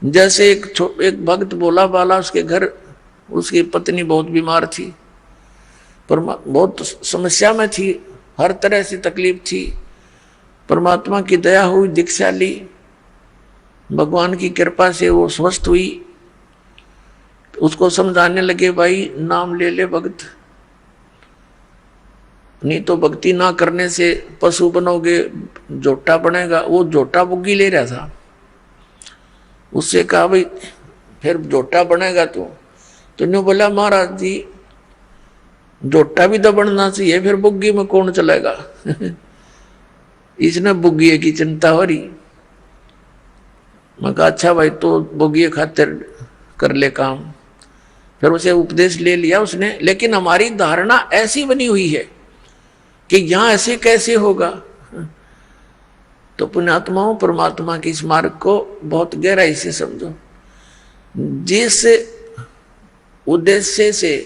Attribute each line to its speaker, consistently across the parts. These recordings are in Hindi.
Speaker 1: जैसे एक भक्त भोला बाला, उसके घर उसकी पत्नी बहुत बीमार थी, पर बहुत समस्या में थी, हर तरह से तकलीफ थी। परमात्मा की दया हुई, दीक्षा ली, भगवान की कृपा से वो स्वस्थ हुई। उसको समझाने लगे, भाई नाम ले ले भक्त, नहीं तो भक्ति ना करने से पशु बनोगे, झोटा बनेगा। वो झोटा बुग्गी ले रहा था, उससे कहा भाई फिर झोटा बनेगा तो न्यू बोला, महाराज जी झोटा भी तो बनना चाहिए, फिर बुग्गी में कौन चलेगा। इसने बुग्गी की चिंता हो रही। मैं कहा अच्छा भाई, तो बुग्गी खातिर कर ले काम। फिर उसे उपदेश ले लिया उसने। लेकिन हमारी धारणा ऐसी बनी हुई है कि यहां ऐसे कैसे होगा। तो पुण्यात्माओं, परमात्मा की इस मार्ग को बहुत गहराई से समझो। जिस उद्देश्य से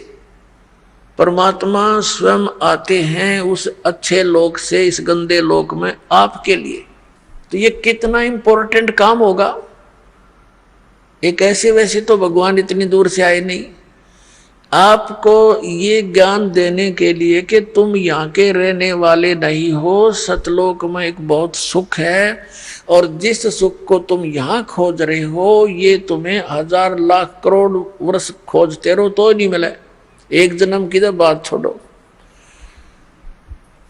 Speaker 1: परमात्मा स्वयं आते हैं उस अच्छे लोक से इस गंदे लोक में आपके लिए, तो ये कितना इंपॉर्टेंट काम होगा। एक ऐसे वैसे तो भगवान इतनी दूर से आए नहीं, आपको ये ज्ञान देने के लिए कि तुम यहाँ के रहने वाले नहीं हो, सतलोक में एक बहुत सुख है, और जिस सुख को तुम यहाँ खोज रहे हो ये तुम्हें 1000 लाख करोड़ वर्ष खोजते रहो तो नहीं मिले, एक जन्म की तो बात छोड़ो।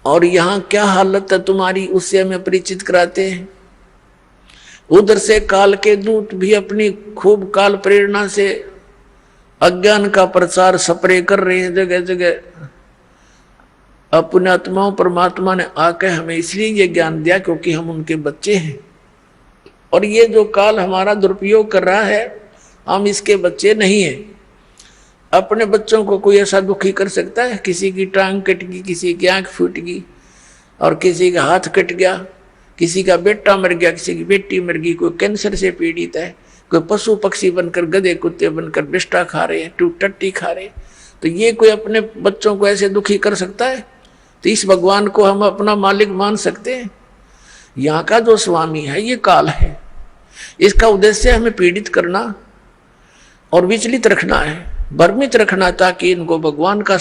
Speaker 1: और यहाँ क्या हालत है तुम्हारी, उससे हमें परिचित कराते हैं। उधर से काल के दूत भी अपनी खूब काल प्रेरणा से अज्ञान का प्रचार स्प्रे कर रहे हैं जगह जगह। अपने आत्माओं, परमात्मा ने आकर हमें इसलिए ये ज्ञान दिया क्योंकि हम उनके बच्चे हैं। और ये जो काल हमारा दुरुपयोग कर रहा है, हम इसके बच्चे नहीं हैं। अपने बच्चों को कोई ऐसा दुखी कर सकता है? किसी की टांग कट गई, किसी की आंख फूट गई, और किसी का हाथ कट गया, किसी का बेटा मर गया, किसी की बेटी मर गई, कोई कैंसर से पीड़ित है, कोई पशु पक्षी बनकर, गधे कुत्ते बनकर बिष्टा खा रहे हैं, टट्टी खा रहे हैं। तो ये कोई अपने बच्चों को ऐसे दुखी कर सकता है? तो इस भगवान को हम अपना मालिक मान सकते हैं? यहाँ का जो स्वामी है ये काल है, इसका उद्देश्य हमें पीड़ित करना और विचलित रखना है, भ्रमित रखना, ताकि इनको भगवान का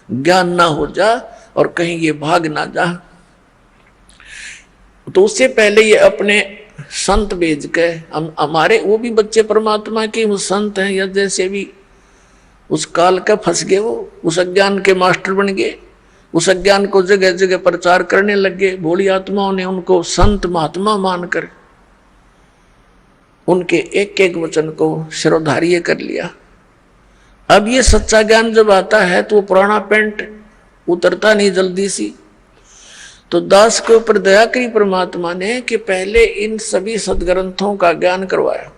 Speaker 1: ज्ञान ना हो जा और कहीं ये भाग ना जा। तो उससे पहले ये अपने संत भेज के, हमारे वो भी बच्चे परमात्मा के, वो संत हैं या जैसे भी उस काल का फंस गए, वो उस अज्ञान के मास्टर बन गए, उस अज्ञान को जगह जगह प्रचार करने लगे। भोली आत्माओं ने उनको संत महात्मा मानकर उनके एक एक वचन को शिरोधार्य कर लिया। अब ये सच्चा ज्ञान जब आता है तो वो पुराना पेंट उतरता नहीं जल्दी सी। तो दास के ऊपर दया करी परमात्मा ने कि पहले इन सभी सदग्रंथों का ज्ञान करवाया,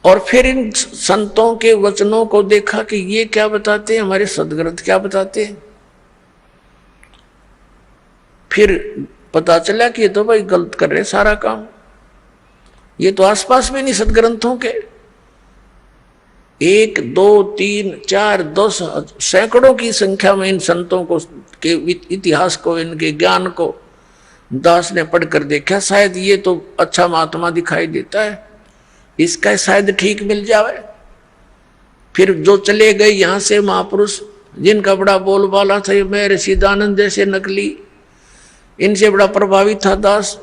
Speaker 1: और फिर इन संतों के वचनों को देखा कि ये क्या बताते हैं, हमारे सदग्रंथ क्या बताते हैं। फिर पता चला कि ये तो भाई गलत कर रहे सारा काम, ये तो आसपास में नहीं सदग्रंथों के। 1 2 3 4 10 सैकड़ों की संख्या में इन संतों को के इतिहास को, इनके ज्ञान को दास ने पढ़कर देखा। शायद ये तो अच्छा महात्मा दिखाई देता है, इसका शायद ठीक मिल जाए। फिर जो चले गए यहाँ से महापुरुष, जिनका बड़ा बोलबाला था, मैं ऋषिदानंद जैसे नकली, इनसे बड़ा प्रभावित था दास।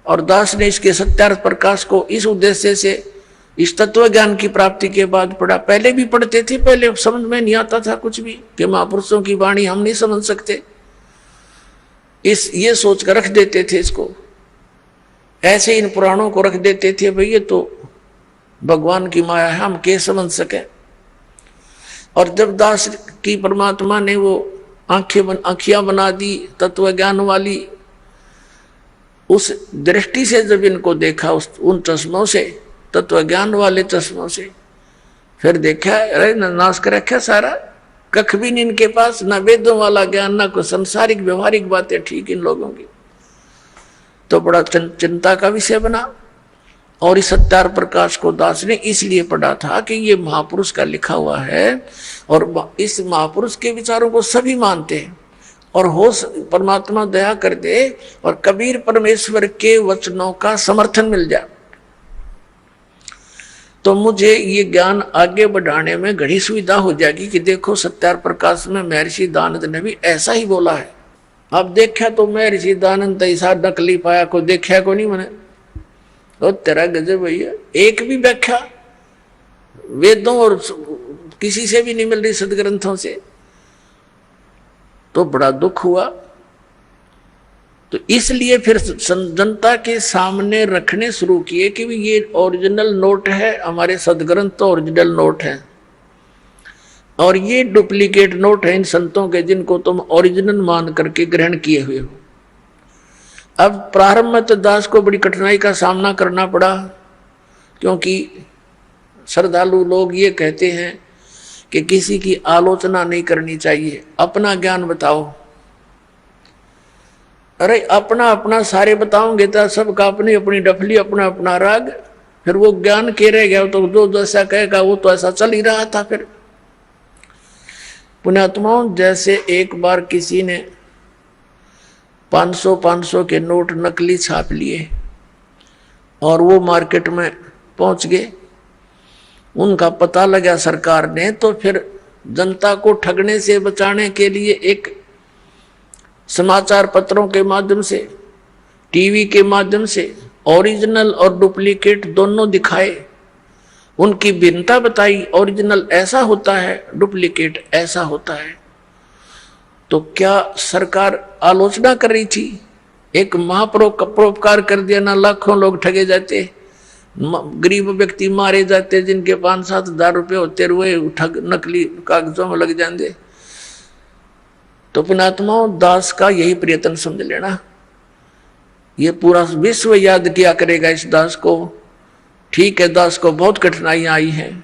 Speaker 1: और दास ने इसके सत्यार्थ प्रकाश को इस उद्देश्य से इस तत्व ज्ञान की प्राप्ति के बाद पढ़ा। पहले भी पढ़ते थे, पहले समझ में नहीं आता था कुछ भी कि महापुरुषों की वाणी हम नहीं समझ सकते, ये सोच कर रख देते थे इसको। ऐसे इन पुराणों को रख देते थे, भाई ये तो भगवान की माया है, हम क्या समझ सके। और जब दास की परमात्मा ने वो आंखियां बना दी तत्व ज्ञान वाली, उस दृष्टि से जब इनको देखा, उन चश्मों से, तत्व ज्ञान वाले चश्मों से, फिर देखा अरे नाश कर रखा सारा, कख भी नहीं इनके पास, ना वेदों वाला ज्ञान, ना कोई संसारिक व्यवहारिक बातें ठीक इन लोगों की। तो बड़ा चिंता का विषय बना। और इस सत्यार्थ प्रकाश को दास ने इसलिए पढ़ा था कि ये महापुरुष का लिखा हुआ है, और इस महापुरुष के विचारों को सभी मानते हैं। और हो परमात्मा दया कर दे और कबीर परमेश्वर के वचनों का समर्थन मिल जाए, तो मुझे ये ज्ञान आगे बढ़ाने में घड़ी सुविधा हो जाएगी कि देखो सत्यार प्रकाश में महर्षि दयानंद ने भी ऐसा ही बोला है। अब देखा तो महर्षि दयानंद ऐसा नकली पाया को देखा को नहीं मैंने, तो तेरा गजब भैया, एक भी व्याख्या वेदों और किसी से भी नहीं मिल रही, सदग्रंथों से, तो बड़ा दुख हुआ। तो इसलिए फिर जनता के सामने रखने शुरू किए कि ये ओरिजिनल नोट है, हमारे सदग्रंथ तो ओरिजिनल नोट है और ये डुप्लीकेट नोट है इन संतों के जिनको तुम ओरिजिनल मान करके ग्रहण किए हुए हो। अब प्रारंभ में तो दास को बड़ी कठिनाई का सामना करना पड़ा, क्योंकि श्रद्धालु लोग ये कहते हैं कि किसी की आलोचना नहीं करनी चाहिए, अपना ज्ञान बताओ। अरे अपना अपना सारे बताओगे तो सबका अपनी अपनी डफली, अपना अपना राग, फिर वो ज्ञान के रह गया तो जो जैसा कहेगा वो तो ऐसा चल ही रहा था। फिर पुण्यात्माओं, जैसे एक बार किसी ने 500 के नोट नकली छाप लिए और वो मार्केट में पहुंच गए, उनका पता लगा सरकार ने, तो फिर जनता को ठगने से बचाने के लिए एक समाचार पत्रों के माध्यम से, टीवी के माध्यम से ओरिजिनल और डुप्लीकेट दोनों दिखाए, उनकी भिन्नता बताई, ओरिजिनल ऐसा होता है, डुप्लीकेट ऐसा होता है। तो क्या सरकार आलोचना कर रही थी? एक महापरोपकार कर दिया ना, लाखों लोग ठगे जाते, गरीब व्यक्ति मारे जाते जिनके 5-7 हजार रुपये होते रुए ठग नकली कागजों में लग जाते। तो पुण्यात्माओं, दास का यही प्रयत्न समझ लेना, ये पूरा विश्व याद किया करेगा इस दास को। ठीक है, दास को बहुत कठिनाइयां आई हैं,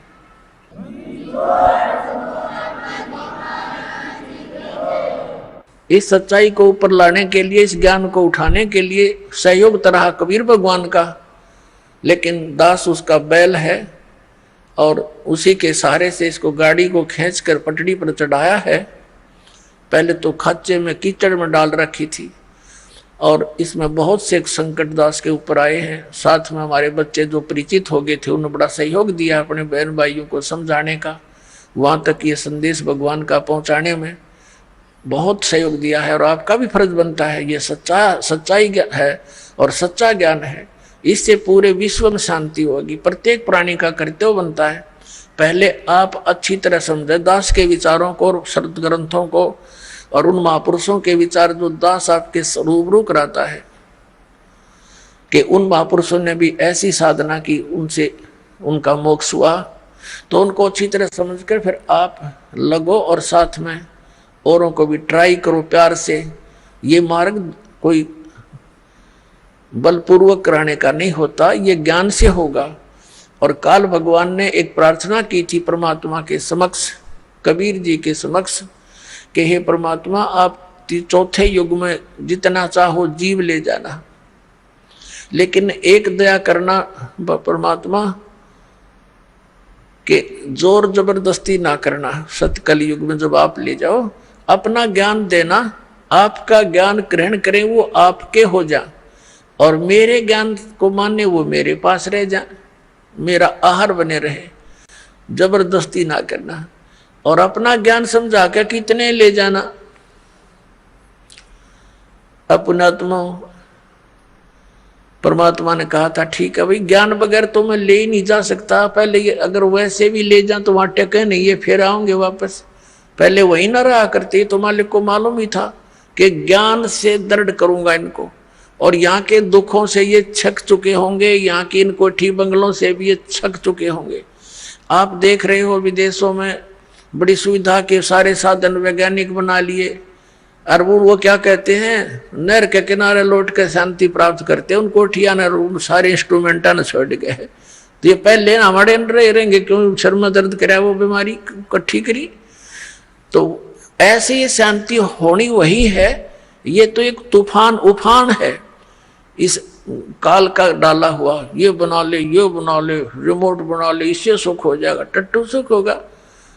Speaker 1: इस सच्चाई को ऊपर लाने के लिए, इस ज्ञान को उठाने के लिए सहयोग तरह कबीर भगवान का, लेकिन दास उसका बैल है और उसी के सहारे से इसको गाड़ी को खींचकर पटड़ी पर चढ़ाया है। पहले तो खाचे में कीचड़ में डाल रखी थी और इसमें बहुत से संकट दास के ऊपर आए हैं। साथ में हमारे बच्चे जो परिचित हो गए थे उन्होंने बड़ा सहयोग दिया अपने बहन भाइयों को समझाने का, वहाँ तक ये संदेश भगवान का पहुँचाने में बहुत सहयोग दिया है। और आपका भी फर्ज बनता है, ये सच्चाई है और सच्चा ज्ञान है, इससे पूरे विश्व में शांति होगी। प्रत्येक प्राणी का कर्तव्य बनता है पहले आप अच्छी तरह समझे दास के विचारों को और शब्द ग्रंथों को और उन महापुरुषों के विचार जो दास आपके रूबरू कराता है कि उन महापुरुषों ने भी ऐसी साधना की, उनसे उनका मोक्ष हुआ, तो उनको अच्छी तरह समझकर फिर आप लगो और साथ में औरों को भी ट्राई करो प्यार से। ये मार्ग कोई बलपूर्वक कराने का नहीं होता, ये ज्ञान से होगा। और काल भगवान ने एक प्रार्थना की थी परमात्मा के समक्ष, कबीर जी के समक्ष, कि हे परमात्मा आप चौथे युग में जितना चाहो जीव ले जाना, लेकिन एक दया करना परमात्मा के जोर जबरदस्ती ना करना। सतकल युग में जब आप ले जाओ अपना ज्ञान देना, आपका ज्ञान ग्रहण करें वो आपके हो जा और मेरे ज्ञान को माने वो मेरे पास रह जा, मेरा आहार बने रहे, जबरदस्ती ना करना। और अपना ज्ञान समझा के कितने ले जाना। अपनात्मा परमात्मा ने कहा था ठीक है भाई, ज्ञान बगैर तो मैं ले ही नहीं जा सकता, पहले ये अगर वैसे भी ले जा तो वहां टके नहीं, ये फिर आऊंगे वापस, पहले वही ना रहा करते। तो मालिक को मालूम ही था कि ज्ञान से दृढ़ करूंगा इनको, और यहाँ के दुखों से ये छक चुके होंगे, यहाँ की इन कोठी बंगलों से भी ये छक चुके होंगे। आप देख रहे हो विदेशों में बड़ी सुविधा के सारे साधन वैज्ञानिक बना लिए, और वो क्या कहते हैं, नहर के किनारे लौट कर शांति प्राप्त करते हैं, उन कोठिया न सारे इंस्ट्रूमेंटा न छोड़ गए। तो ये पहले हमारे अंदर रहेंगे, क्यों सर में दर्द कराया वो बीमारी इकट्ठी करी। तो ऐसी ये शांति होनी वही है, ये तो एक तूफान उफान है इस काल का डाला हुआ। ये बना ले, ये बना ले, रिमोट बना ले, इससे सुख हो जाएगा, टट्टू सुख होगा।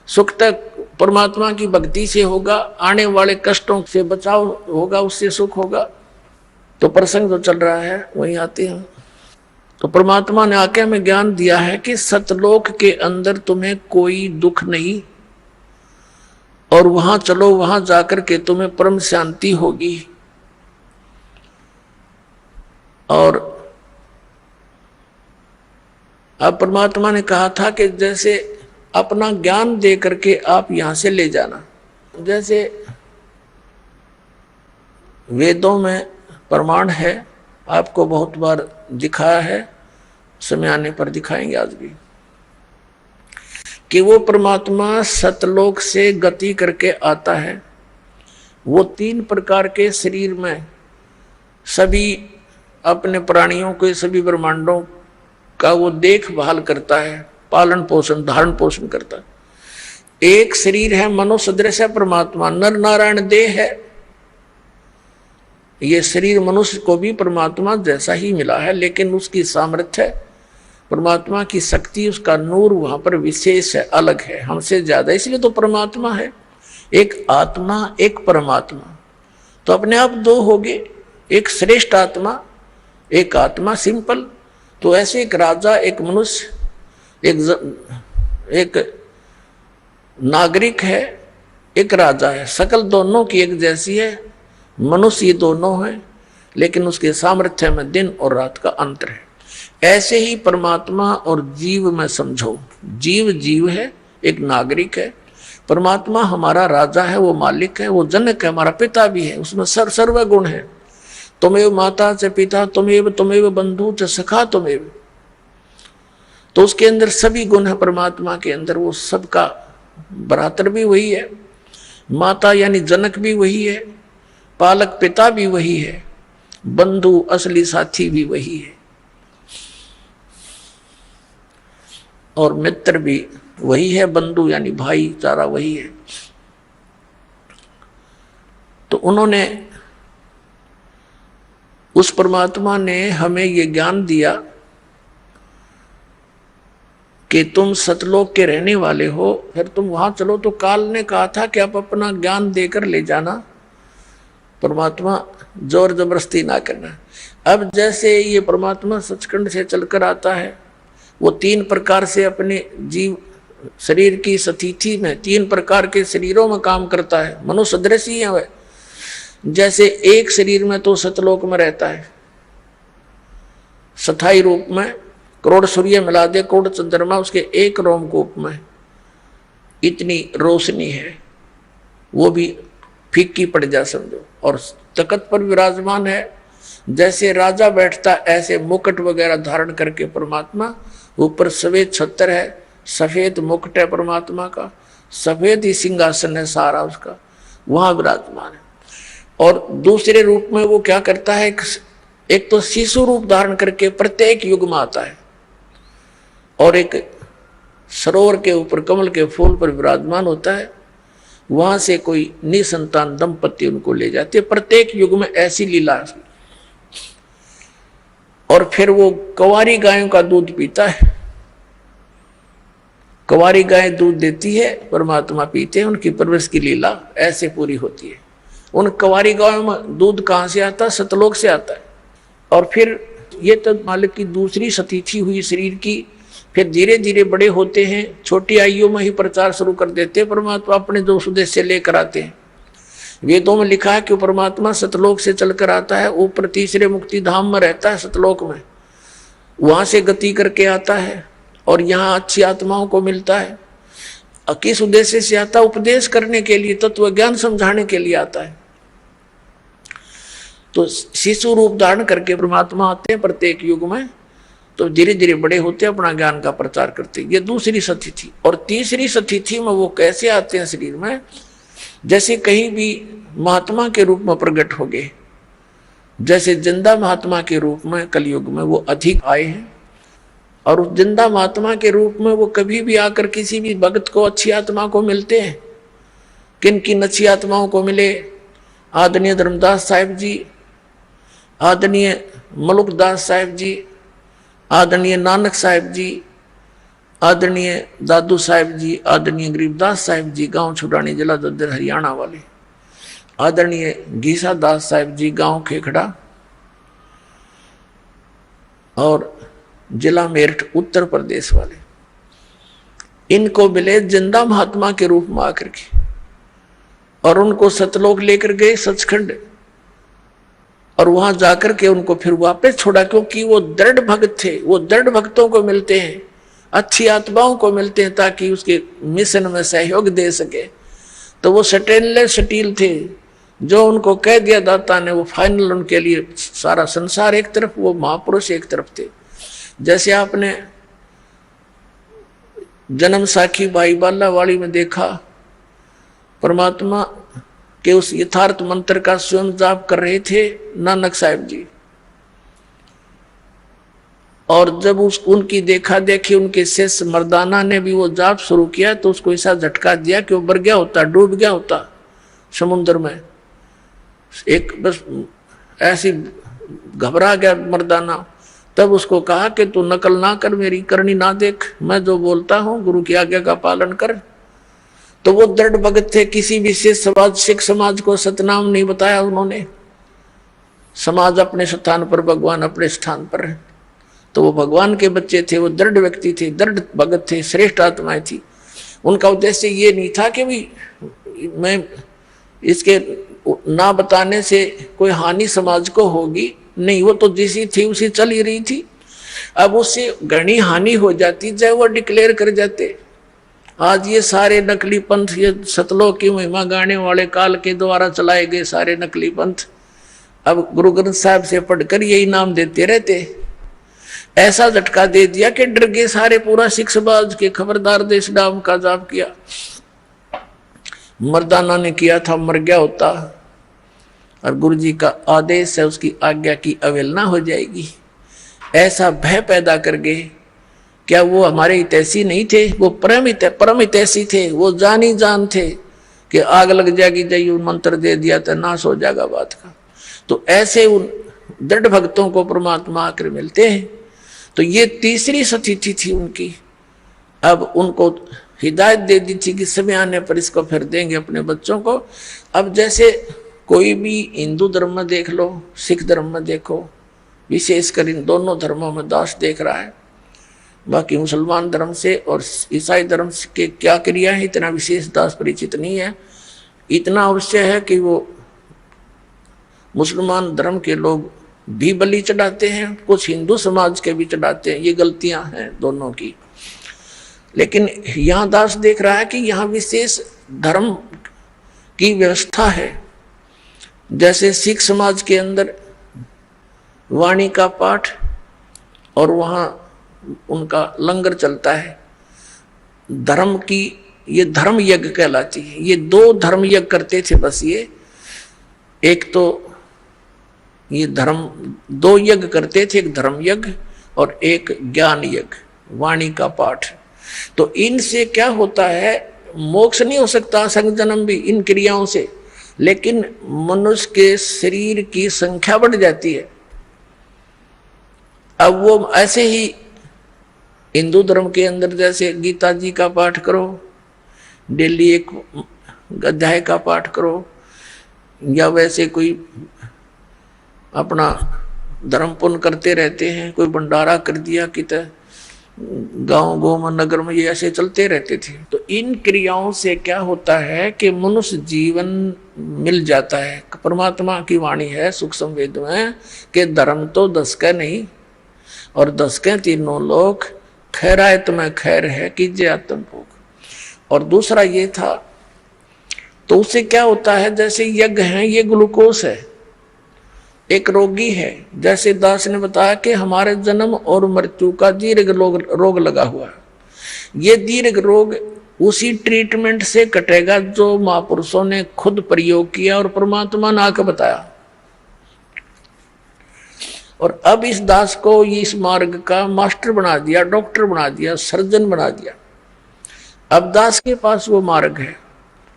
Speaker 1: सुख तक परमात्मा की भक्ति से होगा, आने वाले कष्टों से बचाव होगा, उससे सुख होगा। तो प्रसंग जो चल रहा है वहीं आते हैं। तो परमात्मा ने आके हमें ज्ञान दिया है कि सतलोक के अंदर तुम्हें कोई दुख नहीं, और वहां चलो, वहां जाकर के तुम्हें परम शांति होगी। और अब परमात्मा ने कहा था कि जैसे अपना ज्ञान दे करके आप यहां से ले जाना। जैसे वेदों में प्रमाण है, आपको बहुत बार दिखाया है, समय आने पर दिखाएंगे आज भी, कि वो परमात्मा सतलोक से गति करके आता है। वो 3 प्रकार के शरीर में सभी अपने प्राणियों के, सभी ब्रह्मांडों का वो देखभाल करता है, पालन पोषण, धारण पोषण करता है। एक शरीर है मनो सदृश है परमात्मा, नर नारायण देह है। ये शरीर मनुष्य को भी परमात्मा जैसा ही मिला है, लेकिन उसकी सामर्थ्य, परमात्मा की शक्ति, उसका नूर वहां पर विशेष है, अलग है, हमसे ज्यादा, इसलिए तो परमात्मा है। एक आत्मा, एक परमात्मा, तो अपने आप 2 हो गए, एक श्रेष्ठ आत्मा, एक आत्मा सिंपल। तो ऐसे एक राजा, एक मनुष्य, एक नागरिक है, एक राजा है, शकल दोनों की एक जैसी है, मनुष्य ये दोनों हैं, लेकिन उसके सामर्थ्य में दिन और रात का अंतर है। ऐसे ही परमात्मा और जीव में समझो, जीव जीव है, एक नागरिक है, परमात्मा हमारा राजा है, वो मालिक है, वो जनक है, हमारा पिता भी है, उसमें सर्व गुण है। तुमेव माता च पिता तुमेव बंधु च सखा तुमेव, तो उसके अंदर सभी गुण है परमात्मा के अंदर। वो सबका भ्रातर भी वही है, माता यानी जनक भी वही है, पालक पिता भी वही है, बंधु असली साथी भी वही है, और मित्र भी वही है, बंधु यानी भाईचारा वही है। तो उन्होंने, उस परमात्मा ने हमें ये ज्ञान दिया कि तुम सतलोक के रहने वाले हो, फिर तुम वहां चलो। तो काल ने कहा था कि आप अपना ज्ञान देकर ले जाना, परमात्मा जोर जबरदस्ती ना करना। अब जैसे ये परमात्मा सचखंड से चलकर आता है, वो 3 प्रकार से अपने जीव शरीर की स्थिति में 3 प्रकार के शरीरों में काम करता है, मनुष्य सदृश ही है वह। जैसे एक शरीर में तो सतलोक में रहता है, स्थायी रूप में, करोड़ सूर्य मिला दे, करोड़ चंद्रमा उसके एक रोमकूप में, इतनी रोशनी है, वो भी फीकी पड़ जा समझो। और तख्त पर विराजमान है, जैसे राजा बैठता ऐसे मुकुट वगैरह धारण करके परमात्मा, ऊपर सफेद छत्र है, सफेद मुकुट है परमात्मा का, सफेद ही सिंहासन है सारा उसका, वहां विराजमान है। और दूसरे रूप में वो क्या करता है, एक तो शिशु रूप धारण करके प्रत्येक युग में आता है, और एक सरोवर के ऊपर कमल के फूल पर विराजमान होता है, वहां से कोई निसंतान दंपति उनको ले जाते, प्रत्येक युग में ऐसी लीला है। और फिर वो कंवारी गायों का दूध पीता है, कंवारी गाय दूध देती है, परमात्मा पीते हैं, उनकी परवरिश की लीला ऐसे पूरी होती है। उन कंवारी गायों में दूध कहाँ से आता है, सतलोक से आता है। और फिर ये तो मालिक की दूसरी स्थिति हुई शरीर की, फिर धीरे धीरे बड़े होते हैं, छोटी आयु में ही प्रचार शुरू कर देते हैं, परमात्मा अपने जो उद्देश्य लेकर आते हैं। वेदों में लिखा है कि परमात्मा सतलोक से चलकर आता है, ऊपर तीसरे मुक्ति धाम में रहता है सतलोक में, वहां से गति करके आता है और यहाँ अच्छी आत्माओं को मिलता है। किस उद्देश्य से आता है, उपदेश करने के लिए, तत्व ज्ञान समझाने के लिए आता है। तो शिशु रूप धारण करके परमात्मा आते हैं प्रत्येक युग में, तो धीरे धीरे बड़े होते अपना ज्ञान का प्रचार करते। ये दूसरी स्थिति। और तीसरी स्थिति में वो कैसे आते हैं शरीर में, जैसे कहीं भी महात्मा के रूप में प्रकट हो गए, जैसे जिंदा महात्मा के रूप में कलयुग में वो अधिक आए हैं। और उस जिंदा महात्मा के रूप में वो कभी भी आकर किसी भी भक्त को, अच्छी आत्मा को मिलते हैं। किन किन अच्छी आत्माओं को मिले, आदरणीय धर्मदास साहिब जी, आदरणीय मलुकदास साहिब जी, आदरणीय नानक साहिब जी, आदरणीय दादू साहिब जी, आदरणीय गरीबदास साहिब जी, गांव छुड़ानी जिला दद्दर हरियाणा वाले, आदरणीय घीसा दास साहिब जी, गांव खेखड़ा, और जिला मेरठ उत्तर प्रदेश वाले, इनको मिले जिंदा महात्मा के रूप में आकर के, और उनको सतलोक लेकर गए सचखंड, और वहां जाकर के उनको फिर वापस छोड़ा, क्योंकि वो दृढ़ भक्त थे। वो दृढ़ भक्तों को मिलते हैं, अच्छी आत्माओं को मिलते हैं, ताकि उसके मिशन में सहयोग दे सके। तो वो स्टेनलेस स्टील थे, जो उनको कह दिया दाता ने वो फाइनल, उनके लिए सारा संसार एक तरफ, वो महापुरुष एक तरफ थे। जैसे आपने जन्म साखी भाई बालावाड़ी में देखा, परमात्मा के उस यथार्थ मंत्र का स्वयं जाप कर रहे थे नानक साहिब जी, और जब उनकी देखा देखी उनके शिष्य मर्दाना ने भी वो जाप शुरू किया, तो उसको ऐसा झटका दिया कि वो मर गया होता, डूब गया होता समुद्र में। एक बस ऐसी घबरा गया मर्दाना। तब उसको कहा कि तू नकल ना कर, मेरी करनी ना देख, मैं जो बोलता हूँ गुरु की आज्ञा का पालन कर। तो वो दृढ़ भगत थे, किसी विशेष समाज सिख समाज को सतनाम नहीं बताया उन्होंने। समाज अपने स्थान पर, भगवान अपने स्थान पर है। तो वो भगवान के बच्चे थे, वो दृढ़ व्यक्ति थे, दृढ़ भगत थे, श्रेष्ठ आत्माएं थी। उनका उद्देश्य ये नहीं था कि भी मैं इसके ना बताने से कोई हानि समाज को होगी, नहीं, वो तो जैसी थी उसी चल ही रही थी। अब उससे घनी हानि हो जाती, चाहे वो डिक्लेयर कर जाते। आज ये सारे नकली पंथ, ये सतलोक की महिमा गाने वाले काल के द्वारा चलाए गए सारे नकली पंथ, अब गुरु ग्रंथ साहब से पढ़कर यही नाम देते रहते। ऐसा झटका दे दिया कि डर गए सारे, पूरा सिख समाज के खबरदार देश नाम का जाप किया। मर्दाना ने किया था, मर गया होता, और गुरु जी का आदेश है, उसकी आज्ञा की अवहेलना हो जाएगी, ऐसा भय पैदा कर गए। क्या वो हमारे हितैषी नहीं थे? वो परम हितैषी थे, वो जानी जान थे कि आग लग जाएगी, जाइए मंत्र दे दिया तो नाश हो जाएगा बात का। तो ऐसे उन दृढ़ भक्तों को परमात्मा आकर मिलते हैं। तो ये तीसरी स्थिति थी उनकी। अब उनको हिदायत दे दी थी कि समय आने पर इसको फिर देंगे अपने बच्चों को। अब जैसे कोई भी हिंदू धर्म में देख लो, सिख धर्म में देखो, विशेषकर इन दोनों धर्मों में दास देख रहा है। बाकी मुसलमान धर्म से और ईसाई धर्म के क्या क्रिया है इतना विशेष दास परिचित नहीं है। इतना अवश्य है कि वो मुसलमान धर्म के लोग भी बलि चढ़ाते हैं, कुछ हिंदू समाज के भी चढ़ाते हैं। ये गलतियां हैं दोनों की। लेकिन यहाँ दास देख रहा है कि यहाँ विशेष धर्म की व्यवस्था है। जैसे सिख समाज के अंदर वाणी का पाठ और वहाँ उनका लंगर चलता है। धर्म की ये धर्म यज्ञ कहलाती है। ये दो धर्म यज्ञ करते थे बस। ये एक तो ये धर्म दो यज्ञ करते थे, एक धर्म यज्ञ और एक ज्ञान यज्ञ, वाणी का पाठ। तो इनसे क्या होता है, मोक्ष नहीं हो सकता संग जन्म भी इन क्रियाओं से, लेकिन मनुष्य के शरीर की संख्या बढ़ जाती है। अब वो ऐसे ही हिंदू धर्म के अंदर जैसे गीता जी का पाठ करो, डेली एक अध्याय का पाठ करो, या वैसे कोई अपना धर्म पुण्य करते रहते हैं, कोई भंडारा कर दिया कि गांव गांव में नगर में, ये ऐसे चलते रहते थे। तो इन क्रियाओं से क्या होता है कि मनुष्य जीवन मिल जाता है। परमात्मा की वाणी है सुख संवेद में कि धर्म तो 10 का नहीं और 10 के तीनों लोग, खैरायत में खैर है कीजिए आत्म भोग। और दूसरा ये था, तो उससे क्या होता है, जैसे यज्ञ है ये ग्लूकोस है। एक रोगी है, जैसे दास ने बताया कि हमारे जन्म और मृत्यु का दीर्घ रोग लगा हुआ है। ये दीर्घ रोग उसी ट्रीटमेंट से कटेगा जो महापुरुषों ने खुद प्रयोग किया और परमात्मा ने आकर बताया। और अब इस दास को इस मार्ग का मास्टर बना दिया, डॉक्टर बना दिया, सर्जन बना दिया। अब दास के पास वो मार्ग है,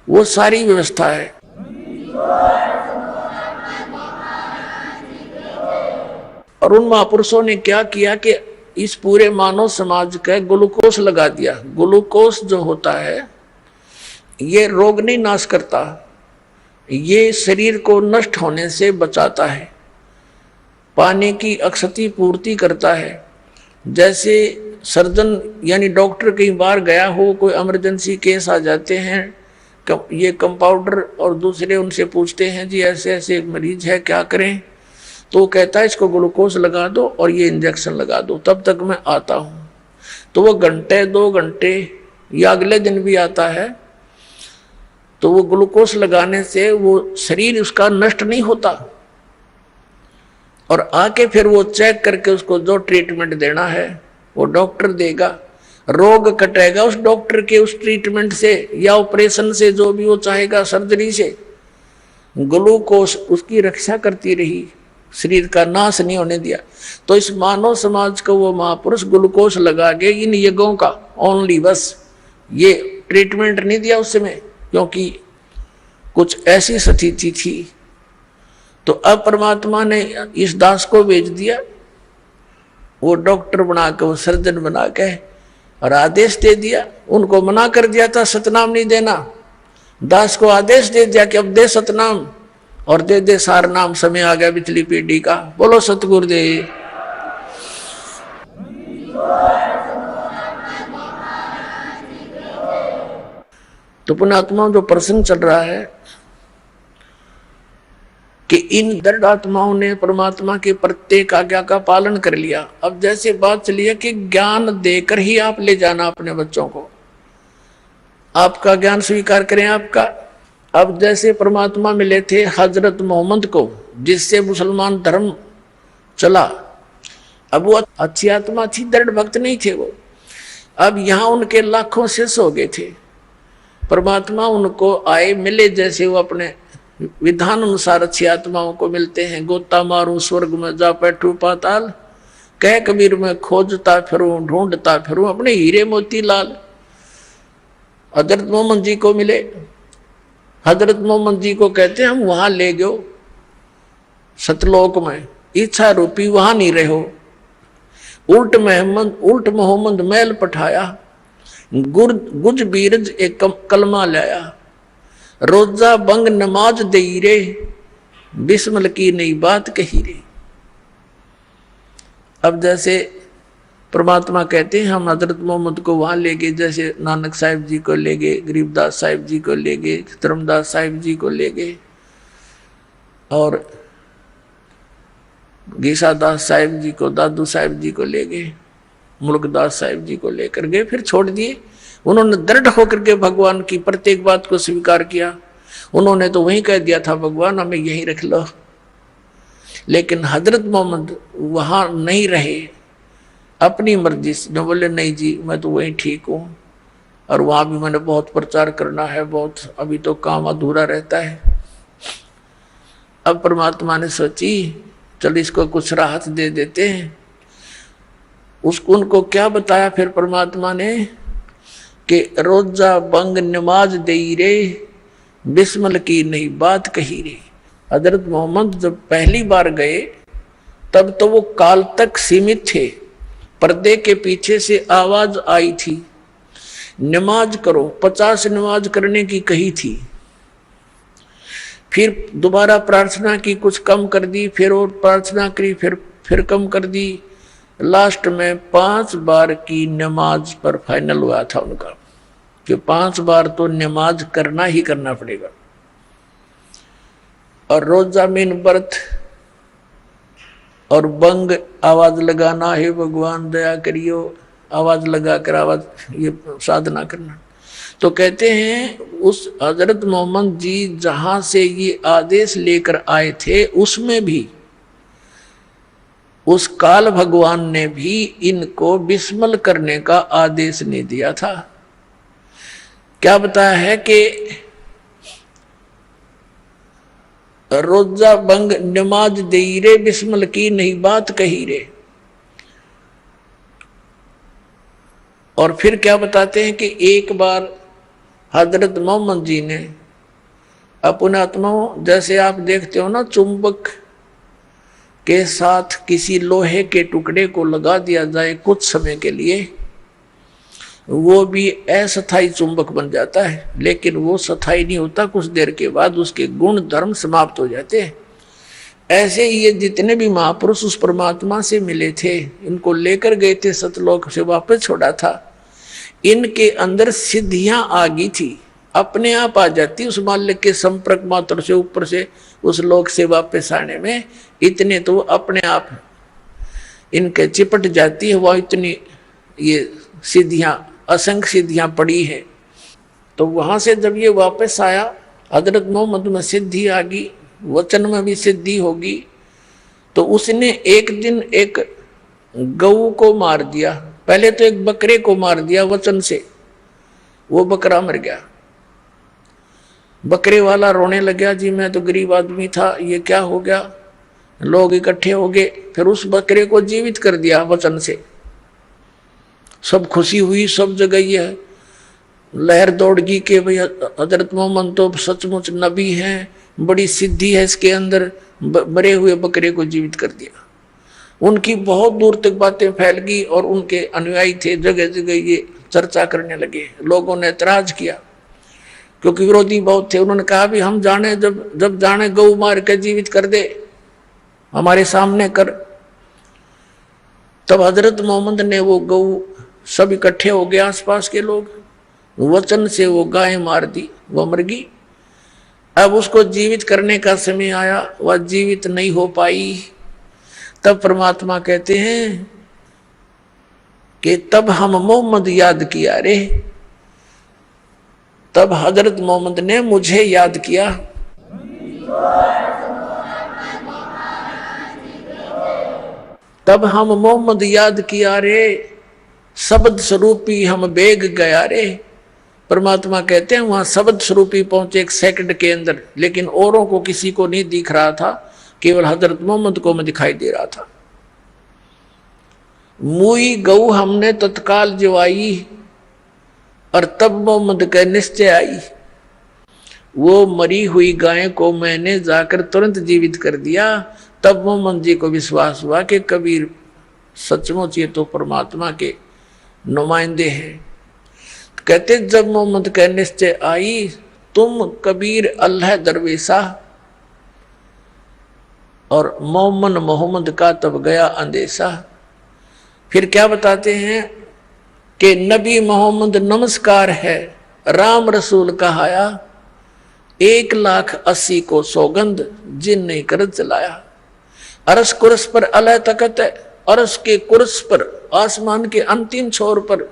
Speaker 1: वो सारी व्यवस्था है। और उन महापुरुषों ने क्या किया कि इस पूरे मानव समाज का ग्लूकोस लगा दिया। ग्लूकोस जो होता है ये रोग नहीं नाश करता, ये शरीर को नष्ट होने से बचाता है, पानी की अक्षति पूर्ति करता है, जैसे सर्जन यानी डॉक्टर कई बार गया हो, कोई इमरजेंसी केस आ जाते हैं, ये कंपाउंडर और दूसरे उनसे पूछते हैं जी ऐसे ऐसे एक मरीज है क्या करें, तो वो कहता है इसको ग्लूकोज लगा दो और ये इंजेक्शन लगा दो, तब तक मैं आता हूँ। तो वो घंटे 2 घंटे या अगले दिन भी आता है, तो वो ग्लूकोज लगाने से वो शरीर उसका नष्ट नहीं होता, और आके फिर वो चेक करके उसको जो ट्रीटमेंट देना है वो डॉक्टर देगा, रोग कटेगा उस डॉक्टर के उस ट्रीटमेंट से या ऑपरेशन से, जो भी वो चाहेगा, सर्जरी से। ग्लूकोज उसकी रक्षा करती रही, शरीर का नाश नहीं होने दिया। तो इस मानव समाज को वो महापुरुष ग्लूकोज लगा के इन यज्ञों का ओनली बस ये ट्रीटमेंट नहीं दिया उस समय, क्योंकि कुछ ऐसी स्थिति थी। तो अब परमात्मा ने इस दास को भेज दिया, वो डॉक्टर बना के, वो सर्जन बना के, और आदेश दे दिया। उनको मना कर दिया था सतनाम नहीं देना, दास को आदेश दे दिया कि अब दे सतनाम और दे दे सार नाम। समय आ गया पिछली पीढ़ी का। बोलो सतगुरुदेव। तो पुण्यात्मा जो प्रसंग चल रहा है कि इन दृढ़ आत्माओं ने परमात्मा के प्रत्येक आज्ञा का पालन कर लिया। अब जैसे बात चली है कि ज्ञान देकर ही आप ले जाना अपने बच्चों को, आपका ज्ञान स्वीकार करें आपका। अब जैसे परमात्मा मिले थे हजरत मोहम्मद को, जिससे मुसलमान धर्म चला, अब वो अच्छी आत्मा थी, दृढ़ भक्त नहीं थे वो। अब यहाँ उनके लाखों शिष्य हो गए थे, परमात्मा उनको आए मिले, जैसे वो अपने विधान अनुसार अच्छी आत्माओं को मिलते हैं। गोता मारू स्वर्ग में जा बैठू पाताल, कह कबीर में खोजता फिरूं ढूंढता फिरूं अपने हीरे मोती लाल। हजरत मोहम्मद जी को मिले, हजरत मोहम्मद जी को कहते हैं हम वहां ले गयो सतलोक में, इच्छा रूपी वहां नहीं रहो। उल्ट मोहम्मद मैल पठाया, गुज बीरज एक कलमा लाया। रोजा बंग नमाज दई रे, बिस्मिल की नई बात कही रे। अब जैसे परमात्मा कहते हैं हम हजरत मोहम्मद को वहां ले गए, जैसे नानक साहिब जी को ले गए, गरीबदास साहिब जी को ले गए, धर्मदास साहिब जी को ले गए, और गीसादास साहिब जी को, दादू साहिब जी को ले गए, मुल्कदास साहिब जी को लेकर गए, फिर छोड़ दिए। उन्होंने दृढ़ होकर के भगवान की प्रत्येक बात को स्वीकार किया। उन्होंने तो वहीं कह दिया था भगवान हमें यहीं रख लो, लेकिन हजरत मोहम्मद वहां नहीं रहे, अपनी मर्जी से बोले नहीं जी मैं तो वहीं ठीक हूँ, और वहां भी मैंने बहुत प्रचार करना है, बहुत अभी तो काम अधूरा रहता है। अब परमात्मा ने सोची चल इसको कुछ राहत दे देते हैं। उसको उनको क्या बताया फिर परमात्मा ने कि रोजा बंग नमाज दई रे, बिस्मिल की नई बात कही रे। हजरत मोहम्मद जब पहली बार गए तब तो वो काल तक सीमित थे, पर्दे के पीछे से आवाज आई थी नमाज करो, 50 नमाज करने की कही थी। फिर दोबारा प्रार्थना की, कुछ कम कर दी, फिर और प्रार्थना करी, फिर कम कर दी। लास्ट में 5 बार की नमाज पर फाइनल हुआ था उनका कि 5 बार तो नमाज करना ही करना पड़ेगा। और रोजा मीन व्रत और बंग आवाज लगाना है भगवान दया करियो, आवाज लगाकर आवाज ये साधना करना। तो कहते हैं उस हजरत मोहम्मद जी जहां से ये आदेश लेकर आए थे उसमें भी उस काल भगवान ने भी इनको बिस्मिल करने का आदेश नहीं दिया था। क्या बताया है कि रोजा बंग नमाज दई रे, बिस्मिल की नई बात कही रे। और फिर क्या बताते हैं कि एक बार हजरत मोहम्मद जी ने अपने आत्माओं, जैसे आप देखते हो ना चुंबक के साथ किसी लोहे के टुकड़े को लगा दिया जाए कुछ समय के लिए, वो भी अस्थायी चुंबक बन जाता है, लेकिन वो स्थायी नहीं होता, कुछ देर के बाद उसके गुण धर्म समाप्त हो जाते हैं। ऐसे ही ये जितने भी महापुरुष उस परमात्मा से मिले थे, इनको लेकर गए थे, सतलोक से वापस छोड़ा था, इनके अंदर सिद्धियां आ गई थी, अपने आप आ जाती उस मालिक के संपर्क मात्र से, ऊपर से उस लोक से वापस आने में इतने तो अपने आप इनके चिपट जाती है। वह इतनी ये सिद्धियां, असंख्य सिद्धियां पड़ी है। तो वहां से जब ये वापस आया, हजरत मोहम्मद में सिद्धि आ गई, वचन में भी सिद्धि होगी। तो उसने एक दिन एक गऊ को मार दिया, पहले तो एक बकरे को मार दिया वचन से, वो बकरा मर गया। बकरे वाला रोने लगा, जी मैं तो गरीब आदमी था, ये क्या हो गया। लोग इकट्ठे हो गए, फिर उस बकरे को जीवित कर दिया वचन से। सब खुशी हुई, सब जगह ये लहर दौड़ गई कि भाई हजरत मोहम्मद तो सचमुच नबी हैं, बड़ी सिद्धि है इसके अंदर, मरे हुए बकरे को जीवित कर दिया। उनकी बहुत दूर तक बातें फैल गई और उनके अनुयायी थे, जगह जगह ये चर्चा करने लगे। लोगों ने ऐतराज किया क्योंकि विरोधी बहुत थे। उन्होंने कहा भी हम जाने, जब जाने गऊ मार के जीवित कर दे, हमारे सामने कर। तब हजरत मोहम्मद ने वो गऊ, सब इकट्ठे हो गए आसपास के लोग, वचन से वो गाय मार दी, वो मर गई। अब उसको जीवित करने का समय आया, वह जीवित नहीं हो पाई। तब परमात्मा कहते हैं कि तब हम मोहम्मद याद किया रे, तब हजरत मोहम्मद ने मुझे याद किया। तब हम मोहम्मद याद किया रे, शब्द स्वरूपी हम बेग गया रे। परमात्मा कहते हैं वहां शब्द स्वरूपी पहुंचे एक सेकंड के अंदर, लेकिन औरों को किसी को नहीं दिख रहा था, केवल हजरत मोहम्मद को मैं दिखाई दे रहा था। मुई गऊ हमने तत्काल जवाई, और तब मोहम्मद के निश्चय आई। वो मरी हुई गाय को मैंने जाकर तुरंत जीवित कर दिया। तब मोहम्मद जी को विश्वास हुआ कि कबीर सचमुच ये तो परमात्मा के नुमाइंदे हैं। कहते जब मोहम्मद के निश्चय आई, तुम कबीर अल्लाह दरवेशा, और मोहम्मद का तब गया अंदेशा। फिर क्या बताते हैं कि नबी मोहम्मद नमस्कार है, राम रसूल कहाया, 1,80,000 को सौगंध जिन नहीं कर चलाया। अरस कुरस पर अल्लाह तकत है, अरस के कुरस पर, आसमान के अंतिम छोर पर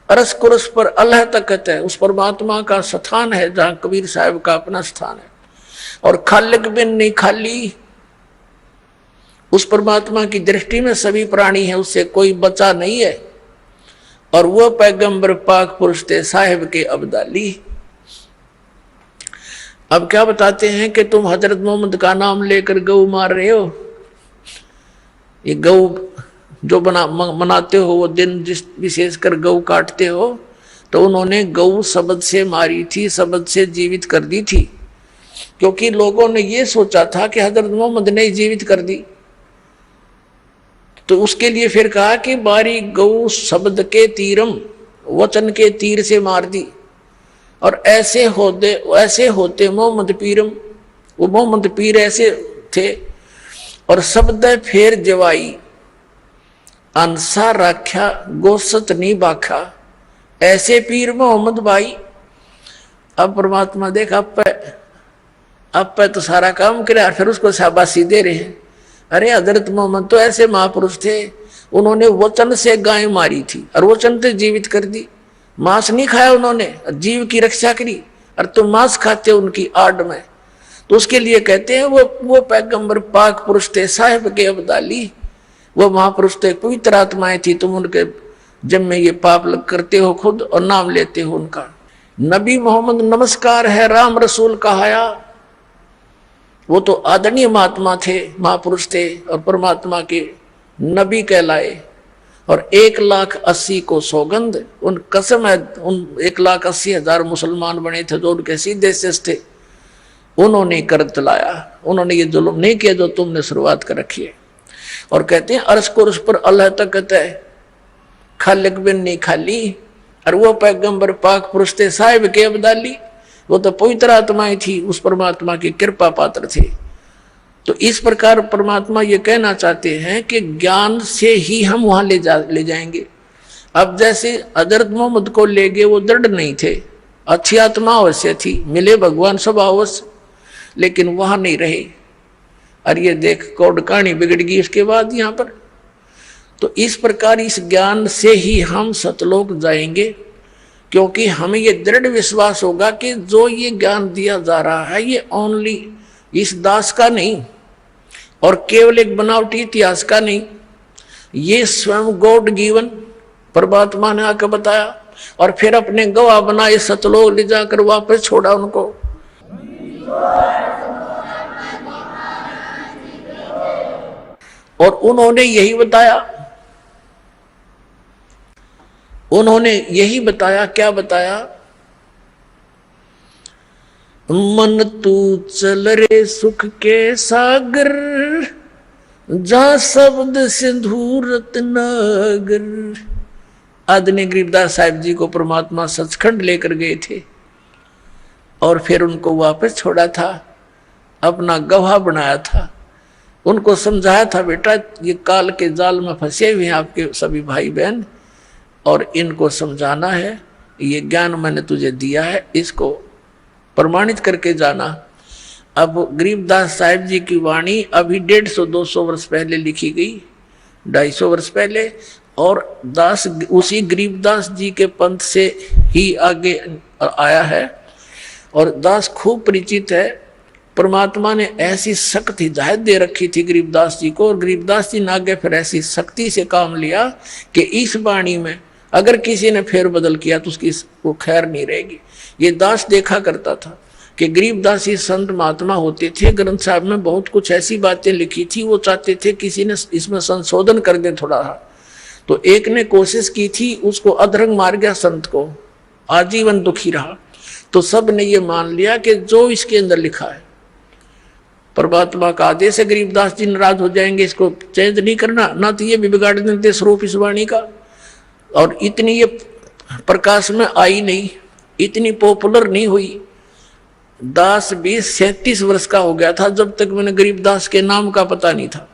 Speaker 1: अरस कुरस पर अल्लाह तकत है। उस परमात्मा का स्थान है जहां कबीर साहब का अपना स्थान है। और खालिक बिन नहीं खाली, उस परमात्मा की दृष्टि में सभी प्राणी हैं, उससे कोई बचा नहीं है। और वो पैगंबर पाक पुरुष थे साहिब के अब्दाली। अब क्या बताते हैं कि तुम हजरत मोहम्मद का नाम लेकर गऊ मार रहे हो। ये गऊ जो मनाते हो वो दिन, जिस विशेषकर गऊ काटते हो, तो उन्होंने गऊ शब्द से मारी थी, शब्द से जीवित कर दी थी, क्योंकि लोगों ने ये सोचा था कि हजरत मोहम्मद ने जीवित कर दी। तो उसके लिए फिर कहा कि बारी गऊ शब्द के तीरम, वचन के तीर से मार दी। और ऐसे होते मोहम्मद पीरम, वो मोहम्मद पीर ऐसे थे। और शब्द फेर जवाई, अंसा राख्या गोसत नहीं बाखा, ऐसे पीर मोहम्मद भाई। अब परमात्मा देख अब पे तो सारा काम करे, फिर उसको शाबाशी दे रहे हैं। अरे हजरत मोहम्मद तो ऐसे महापुरुष थे, उन्होंने वचन से गाय मारी थी और वचन से जीवित कर दी। मांस नहीं खाया उन्होंने, जीव की रक्षा करी, और तुम मांस खाते हो उनकी आड़ में। तो उसके लिए कहते हैं वो पैगंबर पाक पुरुष थे साहिब के अब्दाली, वो महापुरुष थे, पवित्र आत्माएं थी। तुम उनके जब में ये पाप करते हो खुद और नाम लेते हो उनका। नबी मोहम्मद नमस्कार है, राम रसूल कहाया। वो तो आदरणीय महात्मा थे, महापुरुष थे, और परमात्मा के नबी कहलाए। और 1,80,000 को सौगंध, उन कसम है, उन 1,80,000 मुसलमान बने थे जो उनके सीधे शिष्य थे, उन्होंने कर चलाया। उन्होंने ये जुल्म नहीं किया जो तुमने शुरुआत कर रखी है। और कहते हैं अरस कुरस पर अल्लाह तकत है, खालिक बिन नहीं खाली। और वो पैगंबर पाक पुरुष थे साहिब के अब्दाली, वो तो पवित्र आत्माएं थी, उस परमात्मा की कृपा पात्र थे। तो इस प्रकार परमात्मा ये कहना चाहते हैं कि ज्ञान से ही हम वहां ले जाएंगे। अब जैसे हजरत मोहम्मद को ले गए, वो दृढ़ नहीं थे, अच्छी आत्मा अवश्य थी, मिले भगवान सब अवश्य, लेकिन वहां नहीं रहे। और ये देख कौड़ कहानी बिगड़ गई इसके बाद यहाँ पर। तो इस प्रकार इस ज्ञान से ही हम सतलोक जाएंगे, क्योंकि हमें ये दृढ़ विश्वास होगा कि जो ये ज्ञान दिया जा रहा है ये ओनली इस दास का नहीं और केवल एक बनावटी इतिहास का नहीं, ये स्वयं गॉड गिवन परमात्मा ने आकर बताया और फिर अपने गवाह बनाए, सतलोक ले जाकर वापस छोड़ा उनको। और उन्होंने यही बताया, उन्होंने यही बताया, क्या बताया? मन तू चल रे सुख के सागर, जहां शब्द सिंधु रत्नागर। आदरणीय गरीबदास साहिब जी को परमात्मा सचखंड लेकर गए थे और फिर उनको वापस छोड़ा था, अपना गवाह बनाया था, उनको समझाया था, बेटा ये काल के जाल में फंसे हुए हैं आपके सभी भाई बहन और इनको समझाना है, ये ज्ञान मैंने तुझे दिया है, इसको प्रमाणित करके जाना। अब गरीबदास साहिब जी की वाणी अभी 150-200 वर्ष पहले लिखी गई, 250 वर्ष पहले, और दास उसी गरीबदास जी के पंथ से ही आगे आया है और दास खूब परिचित है। परमात्मा ने ऐसी सख्त हिदायत दे रखी थी गरीबदास जी को और गरीबदास जी ने आगे फिर ऐसी सख्ती से काम लिया कि इस वाणी में अगर किसी ने फेर बदल किया तो उसकी वो खैर नहीं रहेगी। ये दास देखा करता था कि गरीबदास ही संत महात्मा होते थे, ग्रंथ साहब में बहुत कुछ ऐसी बातें लिखी थी, वो चाहते थे किसी ने इसमें संशोधन कर दे थोड़ा। तो एक ने कोशिश की थी, उसको अधरंग मार गया संत को, आजीवन दुखी रहा। तो सब ने ये मान लिया कि जो इसके अंदर लिखा है परमात्मा का आदेश है, गरीबदास जी नाराज हो जाएंगे, इसको चेंज नहीं करना, ना तो ये भी बिगाड़ देते स्वरूप इस वाणी का। और इतनी ये प्रकाश में आई नहीं, इतनी पॉपुलर नहीं हुई। दास 37 वर्ष का हो गया था जब तक मैंने गरीबदास के नाम का पता नहीं था।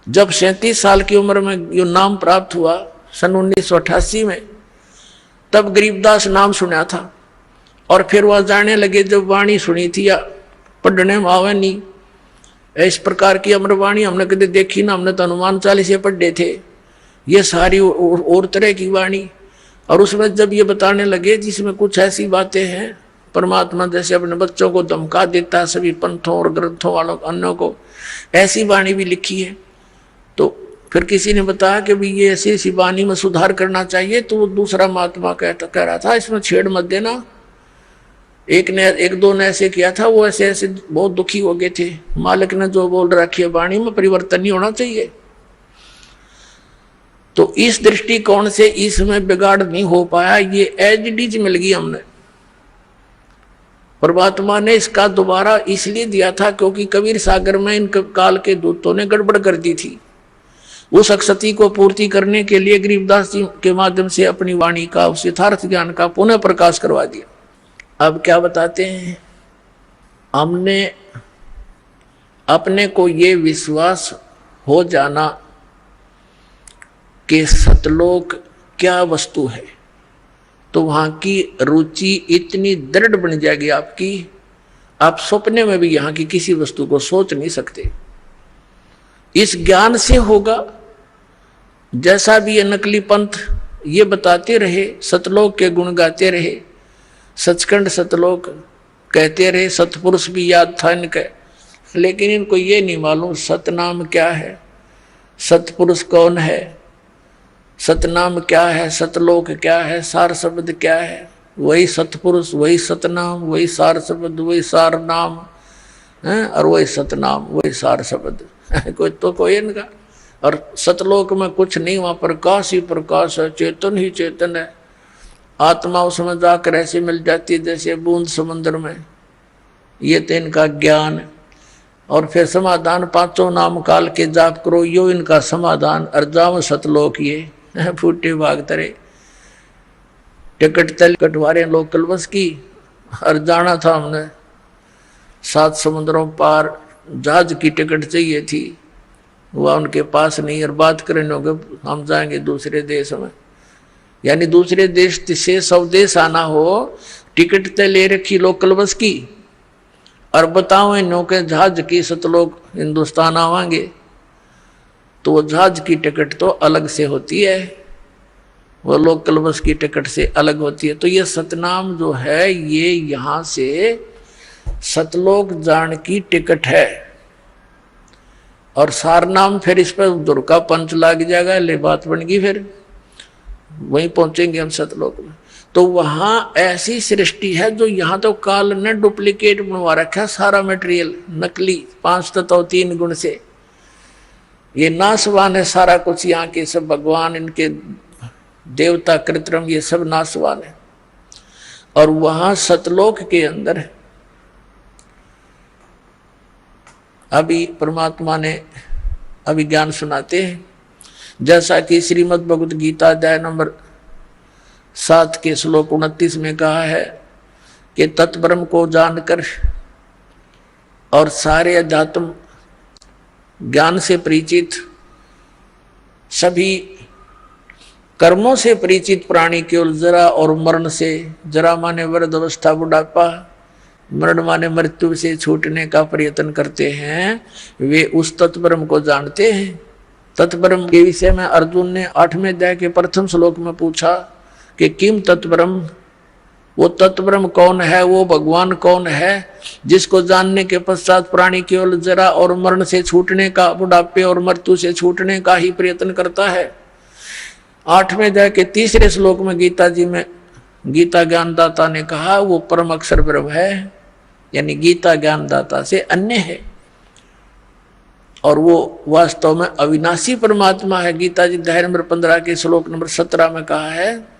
Speaker 1: जब 37 साल की उम्र में ये नाम प्राप्त हुआ सन 1988 में, तब गरीबदास नाम सुना था और फिर वह जाने लगे, जब वाणी सुनी थी या पढ़ने में आवे नहीं, इस प्रकार की अमरवाणी हमने कभी देखी ना, हमने तो हनुमान चालीसा पढ़े थे, ये सारी और तरह की वाणी। और उसमें जब ये बताने लगे जिसमें कुछ ऐसी बातें हैं, परमात्मा जैसे अपने बच्चों को धमका देता है सभी पंथों और ग्रंथों वालों अन्यों को, ऐसी वाणी भी लिखी है। तो फिर किसी ने बताया कि भी ये ऐसी ऐसी वाणी में सुधार करना चाहिए, तो वो दूसरा महात्मा कह रहा था इसमें छेड़ मत देना। एक दो ने ऐसे किया था, वो ऐसे ऐसे बहुत दुखी हो गए थे, मालिक ने जो बोल रखी है वाणी में परिवर्तन नहीं होना चाहिए। तो इस दृष्टिकोण से इसमें बिगाड़ नहीं हो पाया, ये एज इट इज मिल गई हमने। परमात्मा ने इसका दोबारा इसलिए दिया था क्योंकि कबीर सागर में इन काल के दूतों ने गड़बड़ कर दी थी। उस अक्षति को पूर्ति करने के लिए गरीबदास जी के माध्यम से अपनी वाणी का, उस यथार्थ ज्ञान का पुनः प्रकाश करवा दिया। अब क्या बताते हैं, हमने अपने को ये विश्वास हो जाना कि सतलोक क्या वस्तु है, तो वहां की रुचि इतनी दृढ़ बन जाएगी आपकी, आप सपने में भी यहां की किसी वस्तु को सोच नहीं सकते। इस ज्ञान से होगा। जैसा भी ये नकली पंथ ये बताते रहे, सतलोक के गुण गाते रहे, सचखंड सतलोक कहते रहे, सतपुरुष भी याद था इनके, लेकिन इनको ये नहीं मालूम सतनाम क्या है, सतपुरुष कौन है, सतनाम क्या है, सतलोक क्या है, सार शब्द क्या है। वही सतपुरुष, वही सतनाम, वही सार शब्द, वही सार नाम है, और वही सतनाम, वही सार शब्द कोई तो कोई इनका। और सतलोक में कुछ नहीं, वहां प्रकाश ही प्रकाश है, चेतन ही चेतन है। आत्मा उसमें जाकर ऐसे मिल जाती है जैसे बूंद समुद्र में। ये तो इनका ज्ञान। और फिर समाधान, पांचों नाम काल के जाप करो, यो इनका समाधान। अर्जाम सतलोक ये फूटे भाग तरे, टिकट तल कटवारे लोग कलवस की। और जाना था हमने 7 समुद्रों पार, जहाज की टिकट चाहिए थी, वह उनके पास नहीं, और बात करने होगा हम जाएंगे दूसरे देश में, यानी दूसरे देश से स्वदेश आना हो, टिकट तो ले रखी लोकल बस की, और बताओ इन के जहाज की सतलोक हिंदुस्तान आवांगे, तो वो जहाज की टिकट तो अलग से होती है, वो लोकल बस की टिकट से अलग होती है। तो ये सतनाम जो है ये यहाँ से सतलोक जान की टिकट है, और सारनाम फिर इस पर दुर का पंच लग जाएगा, ले बात बन गई, फिर वहीं पहुंचेंगे हम सतलोक में। तो वहां ऐसी सृष्टि है जो यहाँ तो काल ने डुप्लीकेट बनवा रखा, सारा मटेरियल नकली, 5 तत्व 3 गुण से, ये नासवान है सारा कुछ, यहाँ के सब भगवान, इनके देवता कृत्रिम, ये सब नासवान है। और वहां सतलोक के अंदर अभी परमात्मा ने अभिज्ञान सुनाते हैं, जैसा कि श्रीमद् भगवद गीता अध्याय नंबर 7 के श्लोक 29 में कहा है कि तत्ब्रह्म को जानकर और सारे अध्यात्म ज्ञान से परिचित, सभी कर्मों से परिचित प्राणी केवल जरा और मरण से, जरा माने वृद्ध अवस्था बुढ़ापा, मरण माने मृत्यु से छूटने का प्रयत्न करते हैं, वे उस तत्ब्रह्म को जानते हैं। तत्ब्रह्म के विषय में अर्जुन ने 8वें अध्याय के प्रथम श्लोक में पूछा कि किम तत्ब्रह्म, वो तत्ब्रह्म कौन है, वो भगवान कौन है जिसको जानने के पश्चात प्राणी केवल जरा और मरण से छूटने का, बुढ़ापे और मृत्यु से छूटने का ही प्रयत्न करता है। 8वें अध्याय के 3रे श्लोक में गीता जी में गीता ज्ञानदाता ने कहा वो परम अक्षर ब्रह्म है, यानी गीता ज्ञानदाता से अन्य है, और वो वास्तव में अविनाशी परमात्मा है। गीता जी अध्याय नंबर 15 के श्लोक नंबर 17 में कहा है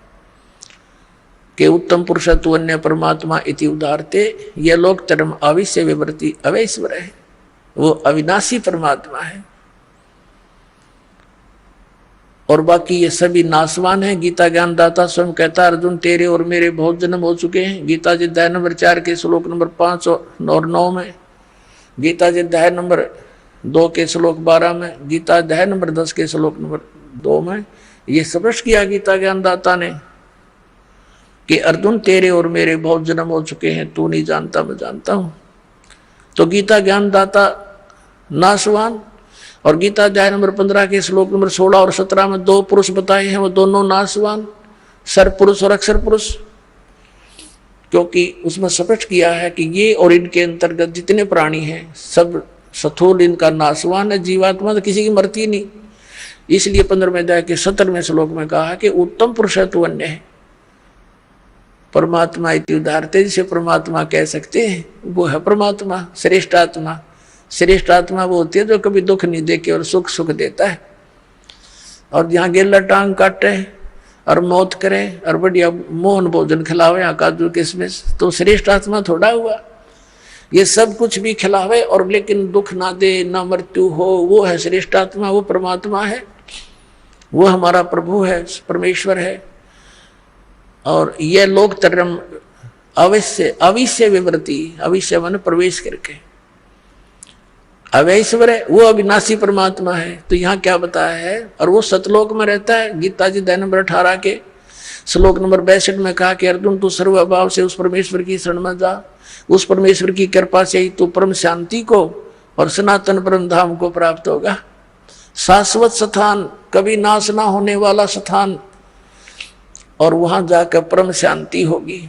Speaker 1: कि उत्तम पुरुष तु अन्य परमात्मा इति उदारते, यह लोक धर्म अविश्य विवर्ती अवैश्वर है, वो अविनाशी परमात्मा है, और बाकी ये सभी नासवान है। गीता ज्ञानदाता स्वयं कहता है अर्जुन तेरे और मेरे बहुत जन्म हो चुके हैं। गीता जी अध्याय नंबर 4 के श्लोक नंबर 5 और 9 में, गीता जी अध्याय नंबर 2 के श्लोक 12 में, गीता अध्याय नंबर 10 के श्लोक नंबर 2 में ये स्पष्ट किया गीता ज्ञानदाता ने कि अर्जुन तेरे और मेरे बहुत जन्म हो चुके हैं, तू नहीं जानता मैं जानता हूं। तो गीता ज्ञानदाता नासवान, और गीता अध्याय नंबर 15 के श्लोक नंबर 16 और 17 में 2 पुरुष बताए हैं, वो दोनों नासवान, सर पुरुष और अक्षर पुरुष, क्योंकि उसमें स्पष्ट किया है कि ये और इनके अंतर्गत जितने प्राणी हैं सब स्थूल इनका नासवान है, जीवात्मा तो किसी की मरती नहीं। इसलिए 15वें अध्याय के 17वें श्लोक में कहा कि उत्तम पुरुष तु अन्य है परमात्मा इति उदारते, जिसे परमात्मा कह सकते हैं वो है परमात्मा, श्रेष्ठ आत्मा। श्रेष्ठ आत्मा वो होती है जो कभी दुख नहीं देके और सुख सुख देता है, और जहाँ गेला टांग काटे और मौत करे और बढ़िया मोहन भोजन खिलावे, काजू किशमिश, तो श्रेष्ठ आत्मा थोड़ा हुआ। ये सब कुछ भी खिलावे और लेकिन दुख ना दे, ना मृत्यु हो, वो है श्रेष्ठ आत्मा, वो परमात्मा है, वो हमारा प्रभु है, परमेश्वर है। और यह लोक धर्म अविश्य विवृत्ति, अविश्य मन प्रवेश करके, अवैश्वर है, वो अविनाशी परमात्मा है। तो यहाँ क्या बताया है, और वो सतलोक में रहता है। गीता जी अध्याय नंबर 18 के श्लोक नंबर 62 में कहा कि अर्जुन तू सर्वभाव से उस परमेश्वर की शरण में जा, उस परमेश्वर की कृपा से ही तू परम शांति को और सनातन परम धाम को प्राप्त होगा। शाश्वत स्थान, कभी नाश ना होने वाला स्थान, और वहां जाकर परम शांति होगी।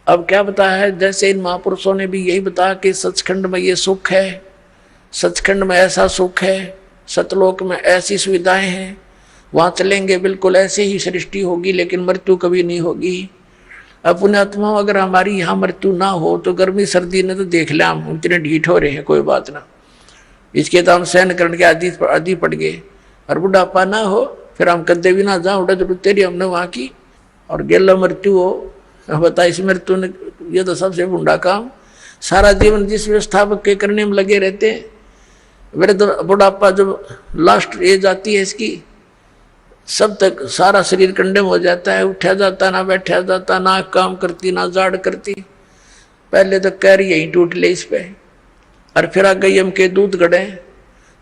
Speaker 1: अब क्या बताया है, जैसे इन महापुरुषों ने भी यही बताया कि सचखंड में ये सुख है, सचखंड में ऐसा सुख है, सतलोक में ऐसी सुविधाएं हैं, वहां चलेंगे बिल्कुल ऐसे ही सृष्टि होगी, लेकिन मृत्यु कभी नहीं होगी। अब पुण्यात्मा अगर हमारी यहाँ मृत्यु ना हो तो गर्मी सर्दी ने तो देख लिया, हम इतने ढीठ हो रहे हैं, कोई बात ना, इसके तो हम सहन करने के आदि पड़ गए। और बुढ़ापा ना हो फिर हम कदे भी ना जाओ, उड़ा जरूर तेरी हमने वहाँ की, और गेला मृत्यु हो, बता इस मृत्यु ने, ये तो सबसे बुढ़ा काम, सारा जीवन जिस व्यवस्थापक के करने में लगे रहते हैं। वृद्ध बुढ़ापा जब लास्ट एज आती है इसकी, सब तक सारा शरीर कंडेम हो जाता है, उठा जाता ना बैठा जाता, ना काम करती ना जाड़ करती, पहले तो कैर यही टूट ले इस पे, और फिर आ गई हम के दूध गड़े।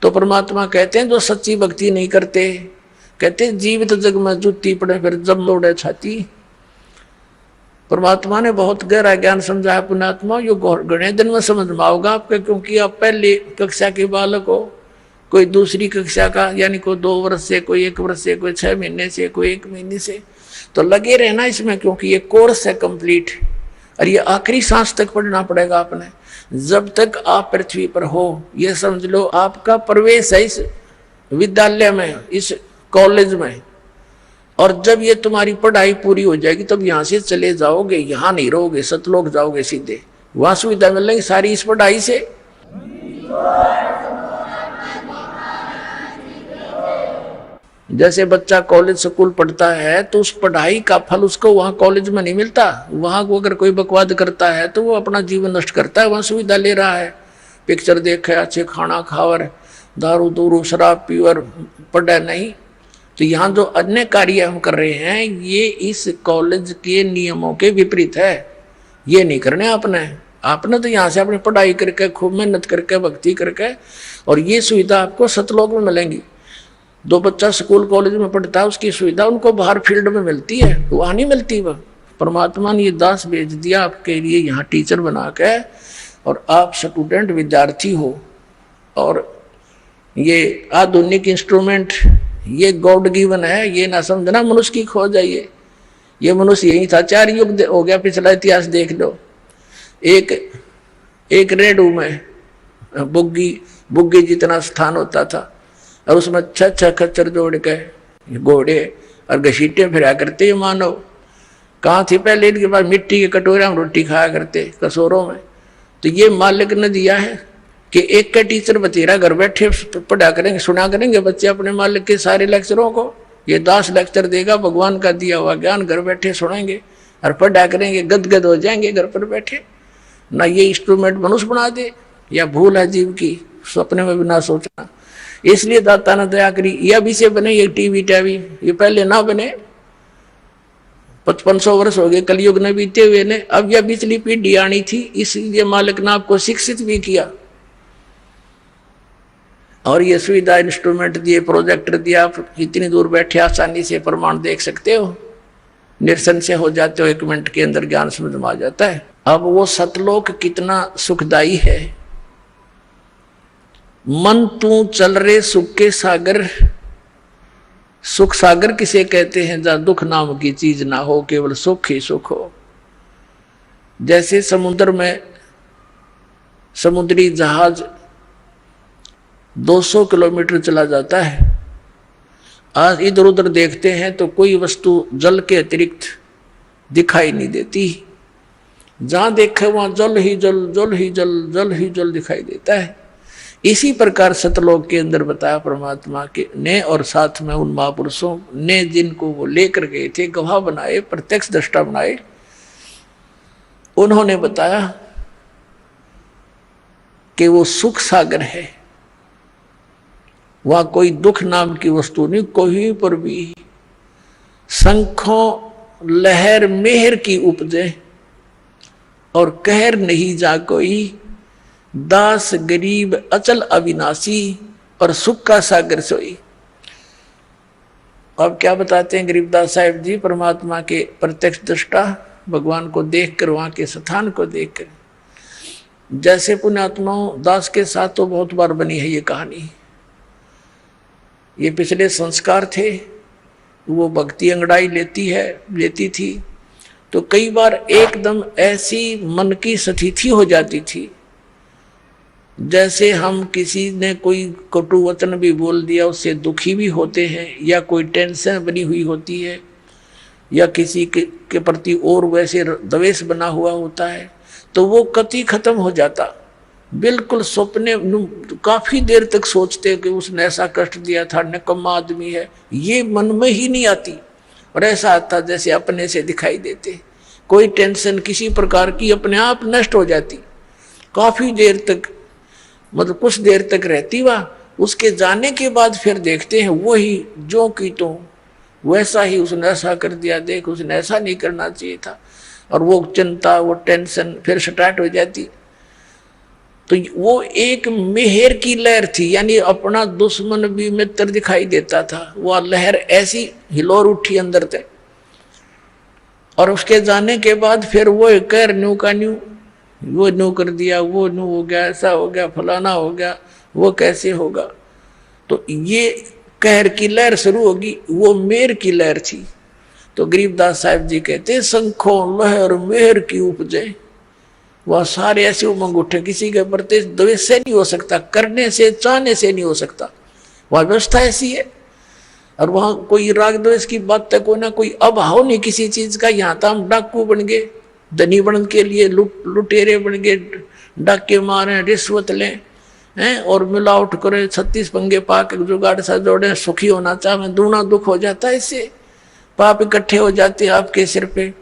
Speaker 1: तो परमात्मा कहते हैं जो सच्ची भक्ति नहीं करते, कहते जीवित जग में जूती पड़े फिर जब लोड़े छाती। परमात्मा ने बहुत गहरा ज्ञान समझाया पुण्यात्मा, यो गणे दिन में समझ में आओगा आपके, क्योंकि आप पहली कक्षा के बालक हो, कोई दूसरी कक्षा का, यानी कोई 2 वर्ष से, कोई 1 वर्ष से, कोई 6 महीने से, कोई 1 महीने से। तो लगे रहना इसमें, क्योंकि ये कोर्स है कंप्लीट, और ये आखिरी सांस तक पढ़ना पड़ेगा आपने। जब तक आप पृथ्वी पर हो, ये समझ लो आपका प्रवेश है इस विद्यालय में, इस कॉलेज में। और जब ये तुम्हारी पढ़ाई पूरी हो जाएगी तब यहाँ से चले जाओगे, यहाँ नहीं रहोगे, सतलोक जाओगे सीधे, वहां सुविधा मिलेंगी सारी इस पढ़ाई से। जैसे बच्चा कॉलेज स्कूल पढ़ता है तो उस पढ़ाई का फल उसको वहां कॉलेज में नहीं मिलता। वहां को अगर कोई बकवाद करता है तो वो अपना जीवन नष्ट करता है, वहां सुविधा ले रहा है, पिक्चर देखे, अच्छे खाना खावर, दारू दूरू शराब पीवर, पढ़े नहीं। तो यहाँ जो अन्य कार्य हम कर रहे हैं ये इस कॉलेज के नियमों के विपरीत है, ये नहीं करने आपने तो यहाँ से अपनी पढ़ाई करके खूब मेहनत करके भक्ति करके, और ये सुविधा आपको सतलोक में मिलेंगी। दो बच्चा स्कूल कॉलेज में पढ़ता है उसकी सुविधा उनको बाहर फील्ड में मिलती है, वहाँ नहीं मिलती। वह परमात्मा ने ये दास भेज दिया आपके लिए यहाँ टीचर बना के, और आप स्टूडेंट विद्यार्थी हो। और ये आधुनिक इंस्ट्रूमेंट ये गॉड गिवन है, ये ना समझना मनुष्य की खोज है। ये मनुष्य यही था, 4 युग हो गया, पिछला इतिहास देख लो। एक रेडू में बुग्गी जितना स्थान होता था, और उसमें 6 खच्चर जोड़ के घोड़े और घसीटे फिरा करते ये मानव। कहाँ थे पहले? इनके पास मिट्टी के कटोरे में रोटी खाया करते, कसोरों में। तो ये मालिक ने दिया है कि एक का टीचर बतेरा घर बैठे पढ़ा करेंगे, सुना करेंगे बच्चे अपने मालिक के सारे लेक्चरों को। ये दास लेक्चर देगा, भगवान का दिया हुआ ज्ञान घर बैठे सुनेंगे और पढ़ा करेंगे, गदगद हो जाएंगे घर पर बैठे। ना ये इंस्ट्रूमेंट मनुष्य बना दे, या भूल है जीव की, सपने में भी ना सोचना। इसलिए दाता ने दया करी, यह अभी से बने ये टीवी टावी, ये पहले ना बने। 5500 वर्ष हो गए कलयुग ने बीते हुए ने, अब यह पिछली पीढ़ी आनी थी, इसलिए मालिक ने आपको शिक्षित भी किया। और ये सुविधा इंस्ट्रूमेंट दिए, प्रोजेक्टर दिया, आप इतनी दूर बैठे आसानी से प्रमाण देख सकते हो, निरसन से हो जाते हो, 1 मिनट के अंदर ज्ञान समझ में आ जाता है। अब वो सतलोक कितना सुखदाई है। मन तू चल रे सुख के सागर, सुख सागर किसे कहते हैं? जहां दुख नाम की चीज ना हो, केवल सुख ही सुख हो। जैसे समुद्र में समुद्री जहाज 200 किलोमीटर चला जाता है, आज इधर उधर देखते हैं तो कोई वस्तु जल के अतिरिक्त दिखाई नहीं देती। जहां देखे वहां जल ही जल, जल ही जल, जल ही जल दिखाई देता है। इसी प्रकार सतलोक के अंदर बताया परमात्मा के ने, और साथ में उन महापुरुषों ने जिनको वो लेकर गए थे, गवाह बनाए, प्रत्यक्ष दृष्टा बनाए, उन्होंने बताया कि वो सुख सागर है, वहां कोई दुख नाम की वस्तु नहीं, कोई पर भी शंखों लहर मेहर की उपजे, और कहर नहीं जा कोई, दास गरीब अचल अविनाशी, और सुख का सागर सोई। अब क्या बताते हैं गरीबदास साहिब जी, परमात्मा के प्रत्यक्ष दृष्टा, भगवान को देखकर, वहां के स्थान को देखकर। जैसे पुण्यात्माओं दास के साथ तो बहुत बार बनी है ये कहानी। ये पिछले संस्कार थे, वो भक्ति अंगड़ाई लेती थी, तो कई बार एकदम ऐसी मन की स्थिति हो जाती थी, जैसे हम किसी ने कोई कटु वचन भी बोल दिया उससे दुखी भी होते हैं, या कोई टेंशन बनी हुई होती है, या किसी के प्रति और वैसे द्वेष बना हुआ होता है, तो वो कति खत्म हो जाता। बिल्कुल सपने काफी देर तक सोचते कि उसने ऐसा कष्ट दिया था, निकम्मा आदमी है, ये मन में ही नहीं आती। और ऐसा आता जैसे अपने से दिखाई देते, कोई टेंशन किसी प्रकार की अपने आप नष्ट हो जाती। काफी देर तक, मतलब कुछ देर तक रहती वह, उसके जाने के बाद फिर देखते हैं वही जो की तो वैसा ही उसने ऐसा कर दिया, देख उसने ऐसा नहीं करना चाहिए था, और वो चिंता, वो टेंशन फिर स्टार्ट हो जाती। तो वो एक मेहर की लहर थी, यानी अपना दुश्मन भी मित्र दिखाई देता था। वह लहर ऐसी हिलोर उठी अंदर से, और उसके जाने के बाद फिर वो कर न्यू का न्यू, वो न्यू कर दिया, वो न्यू हो गया, ऐसा हो गया, फलाना हो गया, वो कैसे होगा। तो ये कहर की लहर शुरू होगी, वो मेहर की लहर थी। तो गरीबदास साहब जी कहते शंखों लहर मेहर की उपजे। वह सारे ऐसे उमंग उठे, किसी के प्रति द्वेष से नहीं हो सकता, करने से चाहने से नहीं हो सकता, वह व्यवस्था ऐसी है। और वहां कोई राग द्वेष की बात तक कोई ना, कोई अभाव नहीं किसी चीज का। यहाँ तो हम डाकू बन गए, धनी बन के लिए लुटेरे बन गए, डाके मारे, रिश्वत लें हैं और मिलावट करे, 36 पंगे पाक जुगाड़ सा जोड़े, सुखी होना चाहे, दूना दुख हो जाता है। इससे पाप इकट्ठे हो जाते हैं आपके सिर पे।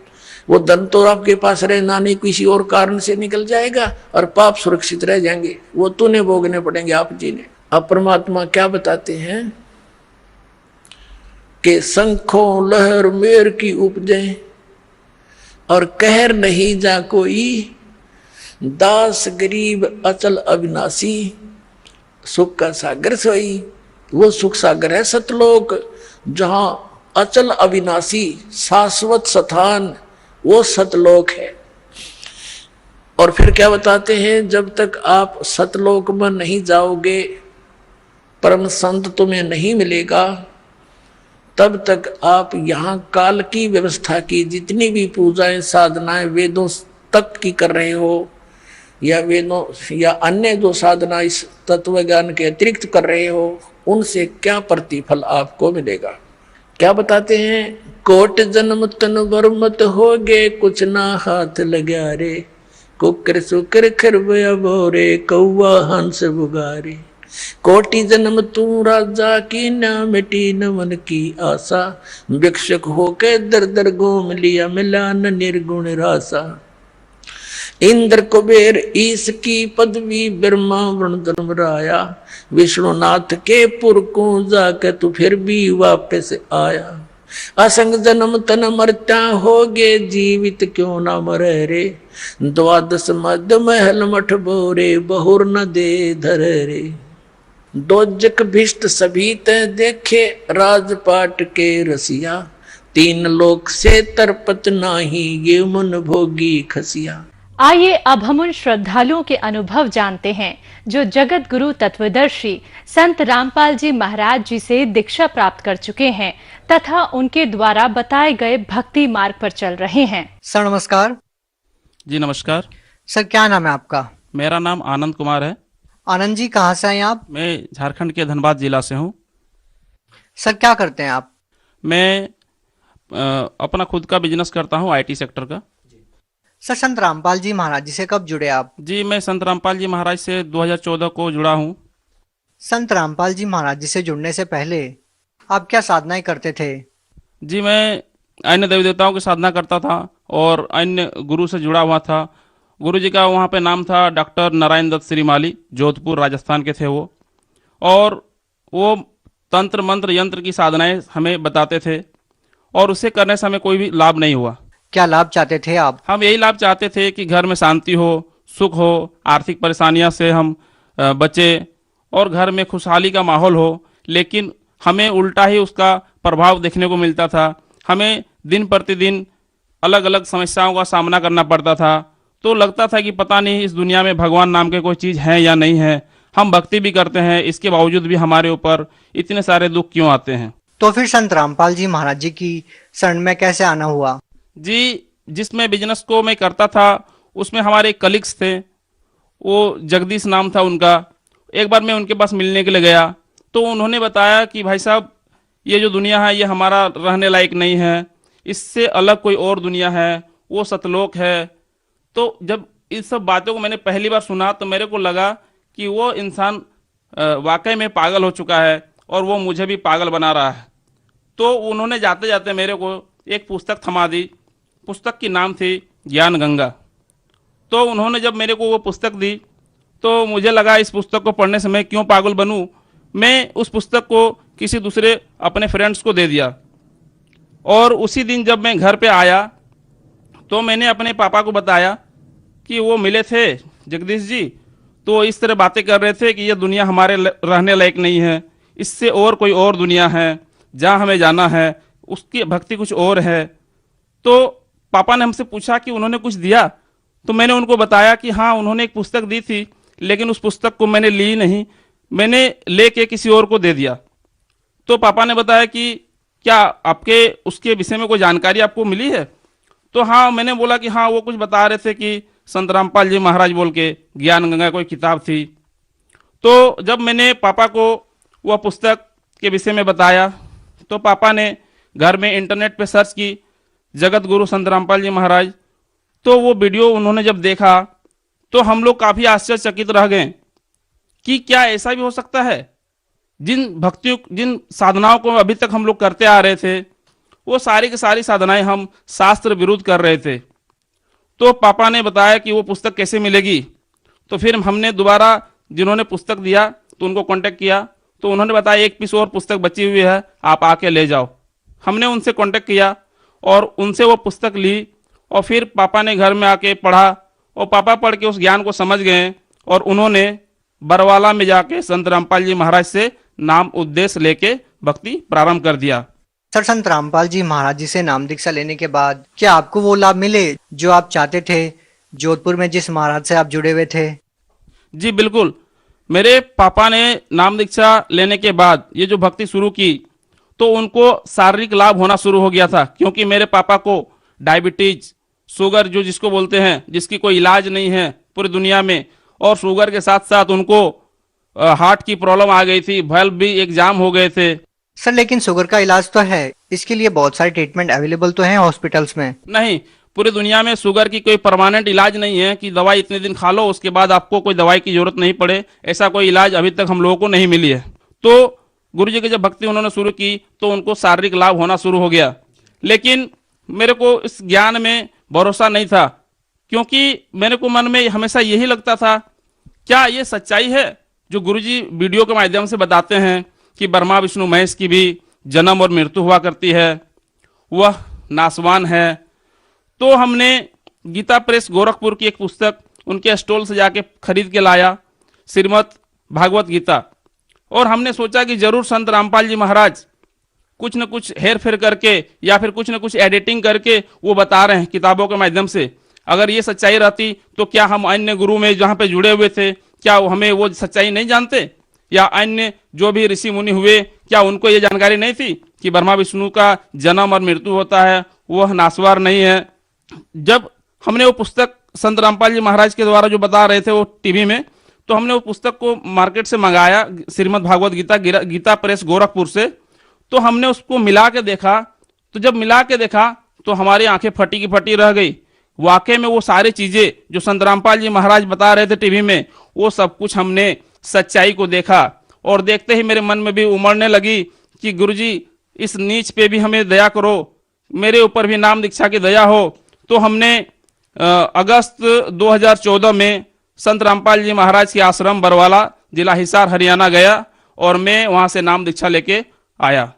Speaker 1: वो धन तो आपके पास रहना नहीं, किसी और कारण से निकल जाएगा, और पाप सुरक्षित रह जाएंगे, वो तूने भोगने पड़ेंगे आप जी ने। अब परमात्मा क्या बताते हैं कि शंखों लहर मेर की उपजे, और कहर नहीं जा कोई, दास गरीब अचल अविनाशी, सुख का सागर सोई। वो सुख सागर है सतलोक, जहां अचल अविनाशी शाश्वत स्थान, वो सतलोक है। और फिर क्या बताते हैं, जब तक आप सतलोक में नहीं जाओगे, परम संत तुम्हें नहीं मिलेगा, तब तक आप यहाँ काल की व्यवस्था की जितनी भी पूजाएं साधनाएं वेदों तक की कर रहे हो, या वेदों या अन्य जो साधना इस तत्व ज्ञान के अतिरिक्त कर रहे हो, उनसे क्या प्रतिफल आपको मिलेगा। क्या बताते हैं, कोट जन्म तन वर्मत हो गे, कुछ ना हाथ लग्या रे, कुकर सुकर खरबया बोरे, कौवा हंस बुगारे। कोटि जन्म तू राजा की, ना मिटी न मन की आशा, भिक्षक होके दर दर घूम लिया, मिला न निर्गुण रासा। इंद्र कुबेर ईश की पदवी, ब्रह्मा वरुण धर्मराया, विष्णुनाथ के पुर को जाके तू फिर भी वापस आया। असंग जन्म तन मरता होगे, जीवित क्यों ना मरे रे, द्वादश मध्य महल मठ बोरे, बहुर न दे धर रे। दोजक भिष्ट सभी ते देखे, राजपाट के रसिया, तीन लोक से तरपत नाही, ये मन भोगी खसिया।
Speaker 2: आइए अब हम उन श्रद्धालुओं के अनुभव जानते हैं जो जगत गुरु तत्वदर्शी संत रामपाल जी महाराज जी से दीक्षा प्राप्त कर चुके हैं तथा उनके द्वारा बताए गए भक्ति मार्ग पर चल रहे हैं।
Speaker 3: सर नमस्कार।
Speaker 4: जी नमस्कार।
Speaker 3: सर क्या नाम है आपका?
Speaker 4: मेरा नाम आनंद कुमार है।
Speaker 3: आनंद जी कहाँ से हैं आप?
Speaker 4: मैं झारखंड के धनबाद जिला से हूँ।
Speaker 3: सर क्या करते हैं आप?
Speaker 4: मैं अपना खुद का बिजनेस करता हूँ, आईटी सेक्टर का।
Speaker 3: सर संत रामपाल जी महाराज जी से कब जुड़े आप?
Speaker 4: जी मैं संत रामपाल जी महाराज से 2014 को जुड़ा हूँ।
Speaker 3: संत रामपाल जी महाराज जी से जुड़ने से पहले आप क्या साधनाएं करते थे?
Speaker 4: जी मैं अन्य देवी देवताओं की साधना करता था और अन्य गुरु से जुड़ा हुआ था। गुरु जी का वहाँ पे नाम था डॉक्टर नारायण दत्त श्रीमाली, जोधपुर राजस्थान के थे वो। और वो तंत्र मंत्र यंत्र की साधनाएं हमें बताते थे और उसे करने से हमें कोई भी लाभ नहीं हुआ।
Speaker 3: क्या लाभ चाहते थे आप?
Speaker 4: हम यही लाभ चाहते थे कि घर में शांति हो, सुख हो, आर्थिक परेशानियों से हम बचे और घर में खुशहाली का माहौल हो। लेकिन हमें उल्टा ही उसका प्रभाव देखने को मिलता था। हमें दिन प्रतिदिन अलग अलग समस्याओं का सामना करना पड़ता था। तो लगता था कि पता नहीं इस दुनिया में भगवान नाम के कोई चीज़ है या नहीं है। हम भक्ति भी करते हैं, इसके बावजूद भी हमारे ऊपर इतने सारे दुख क्यों आते हैं।
Speaker 3: तो फिर संत रामपाल जी महाराज जी की शरण में कैसे आना हुआ?
Speaker 4: जी जिसमें बिजनेस को मैं करता था उसमें हमारे कलीग्स थे, वो जगदीश नाम था उनका। एक बार मैं उनके पास मिलने के लिए गया तो उन्होंने बताया कि भाई साहब ये जो दुनिया है ये हमारा रहने लायक नहीं है, इससे अलग कोई और दुनिया है, वो सतलोक है। तो जब इस सब बातों को मैंने पहली बार सुना तो मेरे को लगा कि वो इंसान वाकई में पागल हो चुका है और वो मुझे भी पागल बना रहा है। तो उन्होंने जाते जाते मेरे को एक पुस्तक थमा दी। पुस्तक की नाम थी ज्ञान गंगा। तो उन्होंने जब मेरे को वो पुस्तक दी तो मुझे लगा इस पुस्तक को पढ़ने से मैं क्यों पागल बनूं। मैं उस पुस्तक को किसी दूसरे अपने फ्रेंड्स को दे दिया और उसी दिन जब मैं घर पे आया तो मैंने अपने पापा को बताया कि वो मिले थे जगदीश जी, तो इस तरह बातें कर रहे थे कि ये दुनिया हमारे रहने लायक नहीं है, इससे और कोई और दुनिया है जहाँ हमें जाना है, उसकी भक्ति कुछ और है। तो पापा ने हमसे पूछा कि उन्होंने कुछ दिया, तो मैंने उनको बताया कि हाँ उन्होंने एक पुस्तक दी थी, लेकिन उस पुस्तक को मैंने ली नहीं, मैंने लेके किसी और को दे दिया। तो पापा ने बताया कि क्या आपके उसके विषय में कोई जानकारी आपको मिली है? तो हाँ, मैंने बोला कि हाँ वो कुछ बता रहे थे कि संत रामपाल जी महाराज बोल के ज्ञान गंगा कोई किताब थी। तो जब मैंने पापा को वह पुस्तक के विषय में बताया तो पापा ने घर में इंटरनेट पे सर्च की जगत गुरु संत रामपाल जी महाराज। तो वो वीडियो उन्होंने जब देखा तो हम लोग काफ़ी आश्चर्यचकित रह गए कि क्या ऐसा भी हो सकता है। जिन साधनाओं को अभी तक हम लोग करते आ रहे थे वो सारी की सारी साधनाएं हम शास्त्र विरुद्ध कर रहे थे। तो पापा ने बताया कि वो पुस्तक कैसे मिलेगी। तो फिर हमने दोबारा जिन्होंने पुस्तक दिया तो उनको कांटेक्ट किया, तो उन्होंने बताया एक पीस और पुस्तक बची हुई है, आप आके ले जाओ। हमने उनसे कांटेक्ट किया और उनसे वो पुस्तक ली और फिर पापा ने घर में आके पढ़ा और पापा पढ़ के उस ज्ञान को समझ गए और उन्होंने बरवाला में जाके संत रामपाल जी महाराज से नाम उद्देश्य लेके भक्ति प्रारंभ कर दिया।
Speaker 3: सर, संत रामपाल जी महाराज जी से नाम दीक्षा लेने के बाद क्या आपको वो लाभ मिले जो आप चाहते थे जोधपुर में जिस महाराज से आप जुड़े हुए थे?
Speaker 4: जी बिल्कुल, मेरे पापा ने नाम दीक्षा लेने के बाद ये जो भक्ति शुरू की तो उनको शारीरिक लाभ होना शुरू हो गया था, क्योंकि मेरे पापा को डायबिटीज, शुगर जो जिसको बोलते हैं, जिसकी कोई इलाज नहीं है पूरी दुनिया में, और शुगर के साथ साथ उनको हार्ट की प्रॉब्लम आ गई थी, वाल्व भी एग्जाम हो गए थे।
Speaker 3: सर, लेकिन शुगर का इलाज तो है, इसके लिए बहुत सारे ट्रीटमेंट अवेलेबल तो हैं हॉस्पिटल्स में।
Speaker 4: नहीं, पूरी दुनिया में शुगर की कोई परमानेंट इलाज नहीं है कि दवाई इतने दिन खा लो उसके बाद आपको कोई दवाई की जरूरत नहीं पड़े, ऐसा कोई इलाज अभी तक हम लोगों को नहीं मिली है। तो गुरु जी की जब भक्ति उन्होंने शुरू की तो उनको शारीरिक लाभ होना शुरू हो गया, लेकिन मेरे को इस ज्ञान में भरोसा नहीं था, क्योंकि मेरे को मन में हमेशा यही लगता था क्या ये सच्चाई है जो गुरुजी वीडियो के माध्यम से बताते हैं कि ब्रह्मा विष्णु महेश की भी जन्म और मृत्यु हुआ करती है, वह नासवान है। तो हमने गीता प्रेस गोरखपुर की एक पुस्तक उनके स्टॉल से जाके खरीद के लाया, श्रीमद् भागवत गीता, और हमने सोचा कि जरूर संत रामपाल जी महाराज कुछ न कुछ हेर फेर करके या फिर कुछ न कुछ एडिटिंग करके वो बता रहे हैं किताबों के माध्यम से। अगर ये सच्चाई रहती तो क्या हम अन्य गुरु में जहाँ पे जुड़े हुए थे क्या हमें वो सच्चाई नहीं जानते, या अन्य जो भी ऋषि मुनि हुए क्या उनको ये जानकारी नहीं थी कि ब्रह्मा विष्णु का जन्म और मृत्यु होता है, वह नासवार नहीं है। जब हमने वो पुस्तक संत रामपाल जी महाराज के द्वारा जो बता रहे थे वो टीवी में, तो हमने वो पुस्तक को मार्केट से मंगाया, श्रीमद् भागवत गीता प्रेस गोरखपुर से। तो हमने उसको मिला के देखा, तो जब मिला के देखा तो हमारी आंखें फटी की फटी रह गई। वाकई में वो सारी चीजें जो संत रामपाल जी महाराज बता रहे थे टीवी में, वो सब कुछ हमने सच्चाई को देखा, और देखते ही मेरे मन में भी उमड़ने लगी कि गुरुजी इस नीच पे भी हमें दया करो, मेरे ऊपर भी नाम दीक्षा की दया हो। तो हमने अगस्त 2014 में संत रामपाल जी महाराज के आश्रम बरवाला, जिला हिसार, हरियाणा गया और मैं वहां से नाम दीक्षा लेके आया।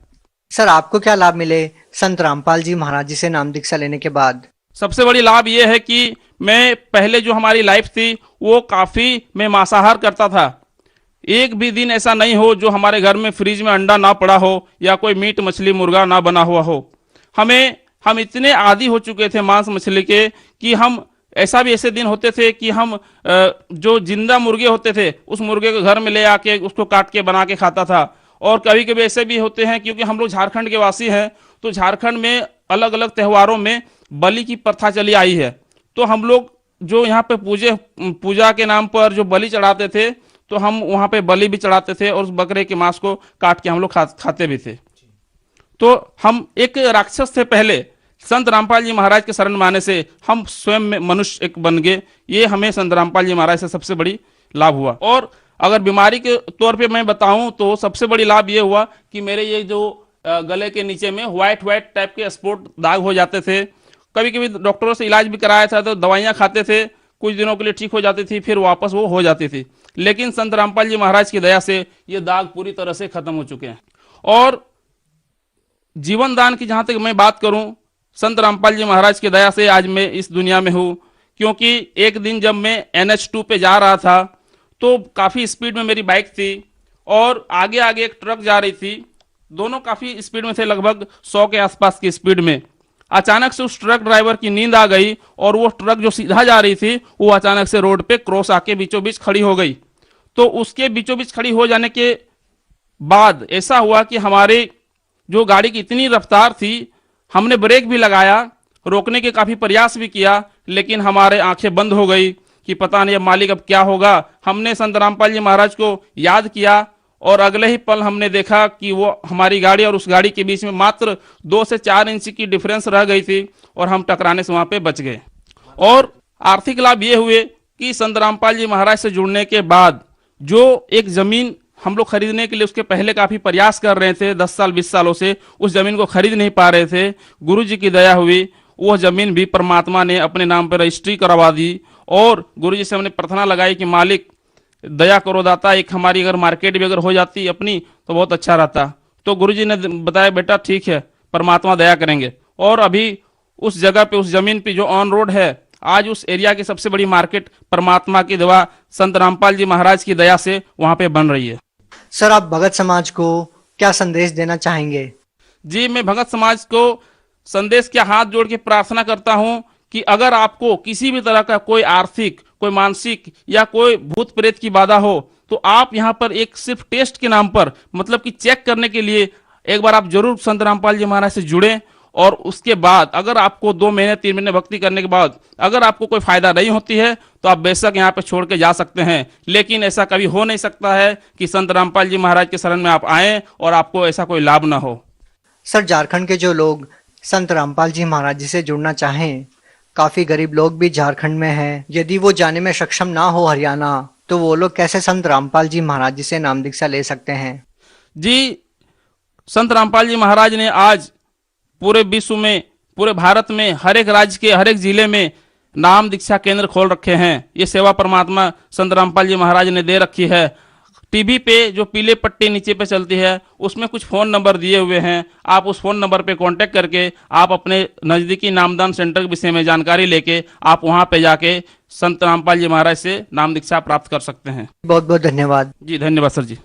Speaker 3: सर, आपको क्या लाभ मिले संत रामपाल जी महाराज जी से नाम दीक्षा लेने के बाद?
Speaker 4: सबसे बड़ी लाभ ये है कि मैं पहले जो हमारी लाइफ थी वो काफ़ी मैं मांसाहार करता था। एक भी दिन ऐसा नहीं हो जो हमारे घर में फ्रिज में अंडा ना पड़ा हो या कोई मीट मछली मुर्गा ना बना हुआ हो। हम इतने आदी हो चुके थे मांस मछली के कि हम ऐसे दिन होते थे कि हम जो जिंदा मुर्गे होते थे उस मुर्गे को घर में ले आके उसको काट के बना के खाता था। और कभी कभी ऐसे भी होते हैं, क्योंकि हम लोग झारखंड के वासी हैं, तो झारखंड में अलग अलग त्योहारों में बलि की प्रथा चली आई है। तो हम लोग जो यहाँ पे पूजा के नाम पर जो बलि चढ़ाते थे, तो हम वहाँ पे बलि भी चढ़ाते थे और उस बकरे के मांस को काट के हम लोग खाते भी थे। तो हम एक राक्षस थे पहले, संत रामपाल जी महाराज के शरण में आने से हम स्वयं में मनुष्य एक बन गए। ये हमें संत रामपाल जी महाराज से सबसे बड़ी लाभ हुआ। और अगर बीमारी के तौर पे मैं बताऊं तो सबसे बड़ी लाभ ये हुआ कि मेरे ये जो गले के नीचे में व्हाइट टाइप के स्पॉट दाग हो जाते थे। कभी कभी डॉक्टरों से इलाज भी कराया था, तो दवाइयाँ खाते थे, कुछ दिनों के लिए ठीक हो जाती थी, फिर वापस वो हो जाती थी। लेकिन संत रामपाल जी महाराज की दया से ये दाग पूरी तरह से खत्म हो चुके हैं। और जीवन दान की जहाँ तक मैं बात करूँ, संत रामपाल जी महाराज की दया से आज मैं इस दुनिया में हूँ। क्योंकि एक दिन जब मैं NH2 पे जा रहा था तो काफ़ी स्पीड में मेरी बाइक थी और आगे आगे एक ट्रक जा रही थी। दोनों काफ़ी स्पीड में थे, लगभग 100 के आसपास की स्पीड में। अचानक से उस ट्रक ड्राइवर की नींद आ गई और वो ट्रक जो सीधा जा रही थी वो अचानक से रोड पे क्रॉस आके बीचों बीच खड़ी हो गई। तो उसके बीचों बीच खड़ी हो जाने के बाद ऐसा हुआ कि हमारे जो गाड़ी की इतनी रफ्तार थी, हमने ब्रेक भी लगाया, रोकने के काफ़ी प्रयास भी किया, लेकिन हमारे आंखें बंद हो गई कि पता नहीं अब मालिक अब क्या होगा। हमने संत रामपाल जी महाराज को याद किया और अगले ही पल हमने देखा कि वो हमारी गाड़ी और उस गाड़ी के बीच में मात्र 2 से 4 इंच की डिफरेंस रह गई थी और हम टकराने से वहां पे बच गए। और आर्थिक लाभ ये हुए कि संत रामपाल जी महाराज से जुड़ने के बाद जो एक जमीन हम लोग खरीदने के लिए उसके पहले काफी प्रयास कर रहे थे, 10 साल 20 सालों से उस जमीन को खरीद नहीं पा रहे थे, गुरु जी की दया हुई, वह जमीन भी परमात्मा ने अपने नाम पर रजिस्ट्री करवा दी। और गुरु जी से हमने प्रार्थना लगाई कि मालिक दया करो दाता, एक हमारी अगर मार्केट भी अगर हो जाती अपनी तो बहुत अच्छा रहता। तो गुरुजी ने बताया बेटा ठीक है, परमात्मा दया करेंगे। और अभी उस जगह पे, उस जमीन पे जो ऑन रोड है, आज उस एरिया की सबसे बड़ी मार्केट परमात्मा की दया, संत रामपाल जी महाराज की दया से वहां पे बन रही है।
Speaker 3: सर, आप भगत समाज को क्या संदेश देना चाहेंगे?
Speaker 4: जी, मैं भगत समाज को संदेश के हाथ जोड़ के प्रार्थना करता हूं कि अगर आपको किसी भी तरह का कोई आर्थिक, कोई मानसिक या कोई भूत प्रेत की बाधा हो तो आप यहाँ पर एक सिर्फ टेस्ट के नाम पर, मतलब कि चेक करने के लिए एक बार आप जरूर संत रामपाल जी महाराज से जुड़ें। और उसके बाद अगर आपको 2 महीने 3 महीने भक्ति करने के बाद अगर आपको कोई फायदा नहीं होती है तो आप बेशक यहाँ पे छोड़ के जा सकते हैं, लेकिन ऐसा कभी हो नहीं सकता है कि संत रामपाल जी महाराज के शरण में आप आए और आपको ऐसा कोई लाभ ना हो।
Speaker 3: सर, झारखंड के जो लोग संत रामपाल जी महाराज जी से जुड़ना चाहें, काफी गरीब लोग भी झारखंड में हैं, यदि वो जाने में सक्षम ना हो हरियाणा, तो वो लोग कैसे संत रामपाल जी महाराज जी से नाम दीक्षा ले सकते हैं?
Speaker 4: जी, संत रामपाल जी महाराज ने आज पूरे विश्व में, पूरे भारत में, हर एक राज्य के हर एक जिले में नाम दीक्षा केंद्र खोल रखे हैं। ये सेवा परमात्मा संत रामपाल जी महाराज ने दे रखी है। टीवी पे जो पीले पट्टी नीचे पे चलती है उसमें कुछ फ़ोन नंबर दिए हुए हैं, आप उस फ़ोन नंबर पे कांटेक्ट करके आप अपने नज़दीकी नामदान सेंटर के विषय में जानकारी लेके आप वहां पे जाके संत रामपाल जी महाराज से नाम दीक्षा प्राप्त कर सकते हैं।
Speaker 3: बहुत बहुत धन्यवाद।
Speaker 4: जी धन्यवाद सर जी।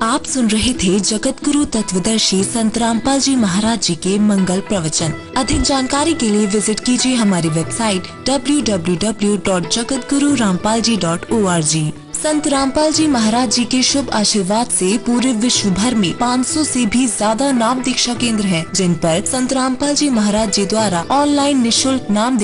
Speaker 5: आप सुन रहे थे जगत गुरु तत्वदर्शी संत रामपाल जी महाराज जी के मंगल प्रवचन। अधिक जानकारी के लिए विजिट कीजिए हमारी वेबसाइट www.jagatgururampalji.org। संत रामपाल जी महाराज जी के शुभ आशीर्वाद से पूरे विश्व भर में 500 से भी ज्यादा नाम दीक्षा केंद्र हैं, जिन पर संत रामपाल जी महाराज जी द्वारा ऑनलाइन निःशुल्क नाम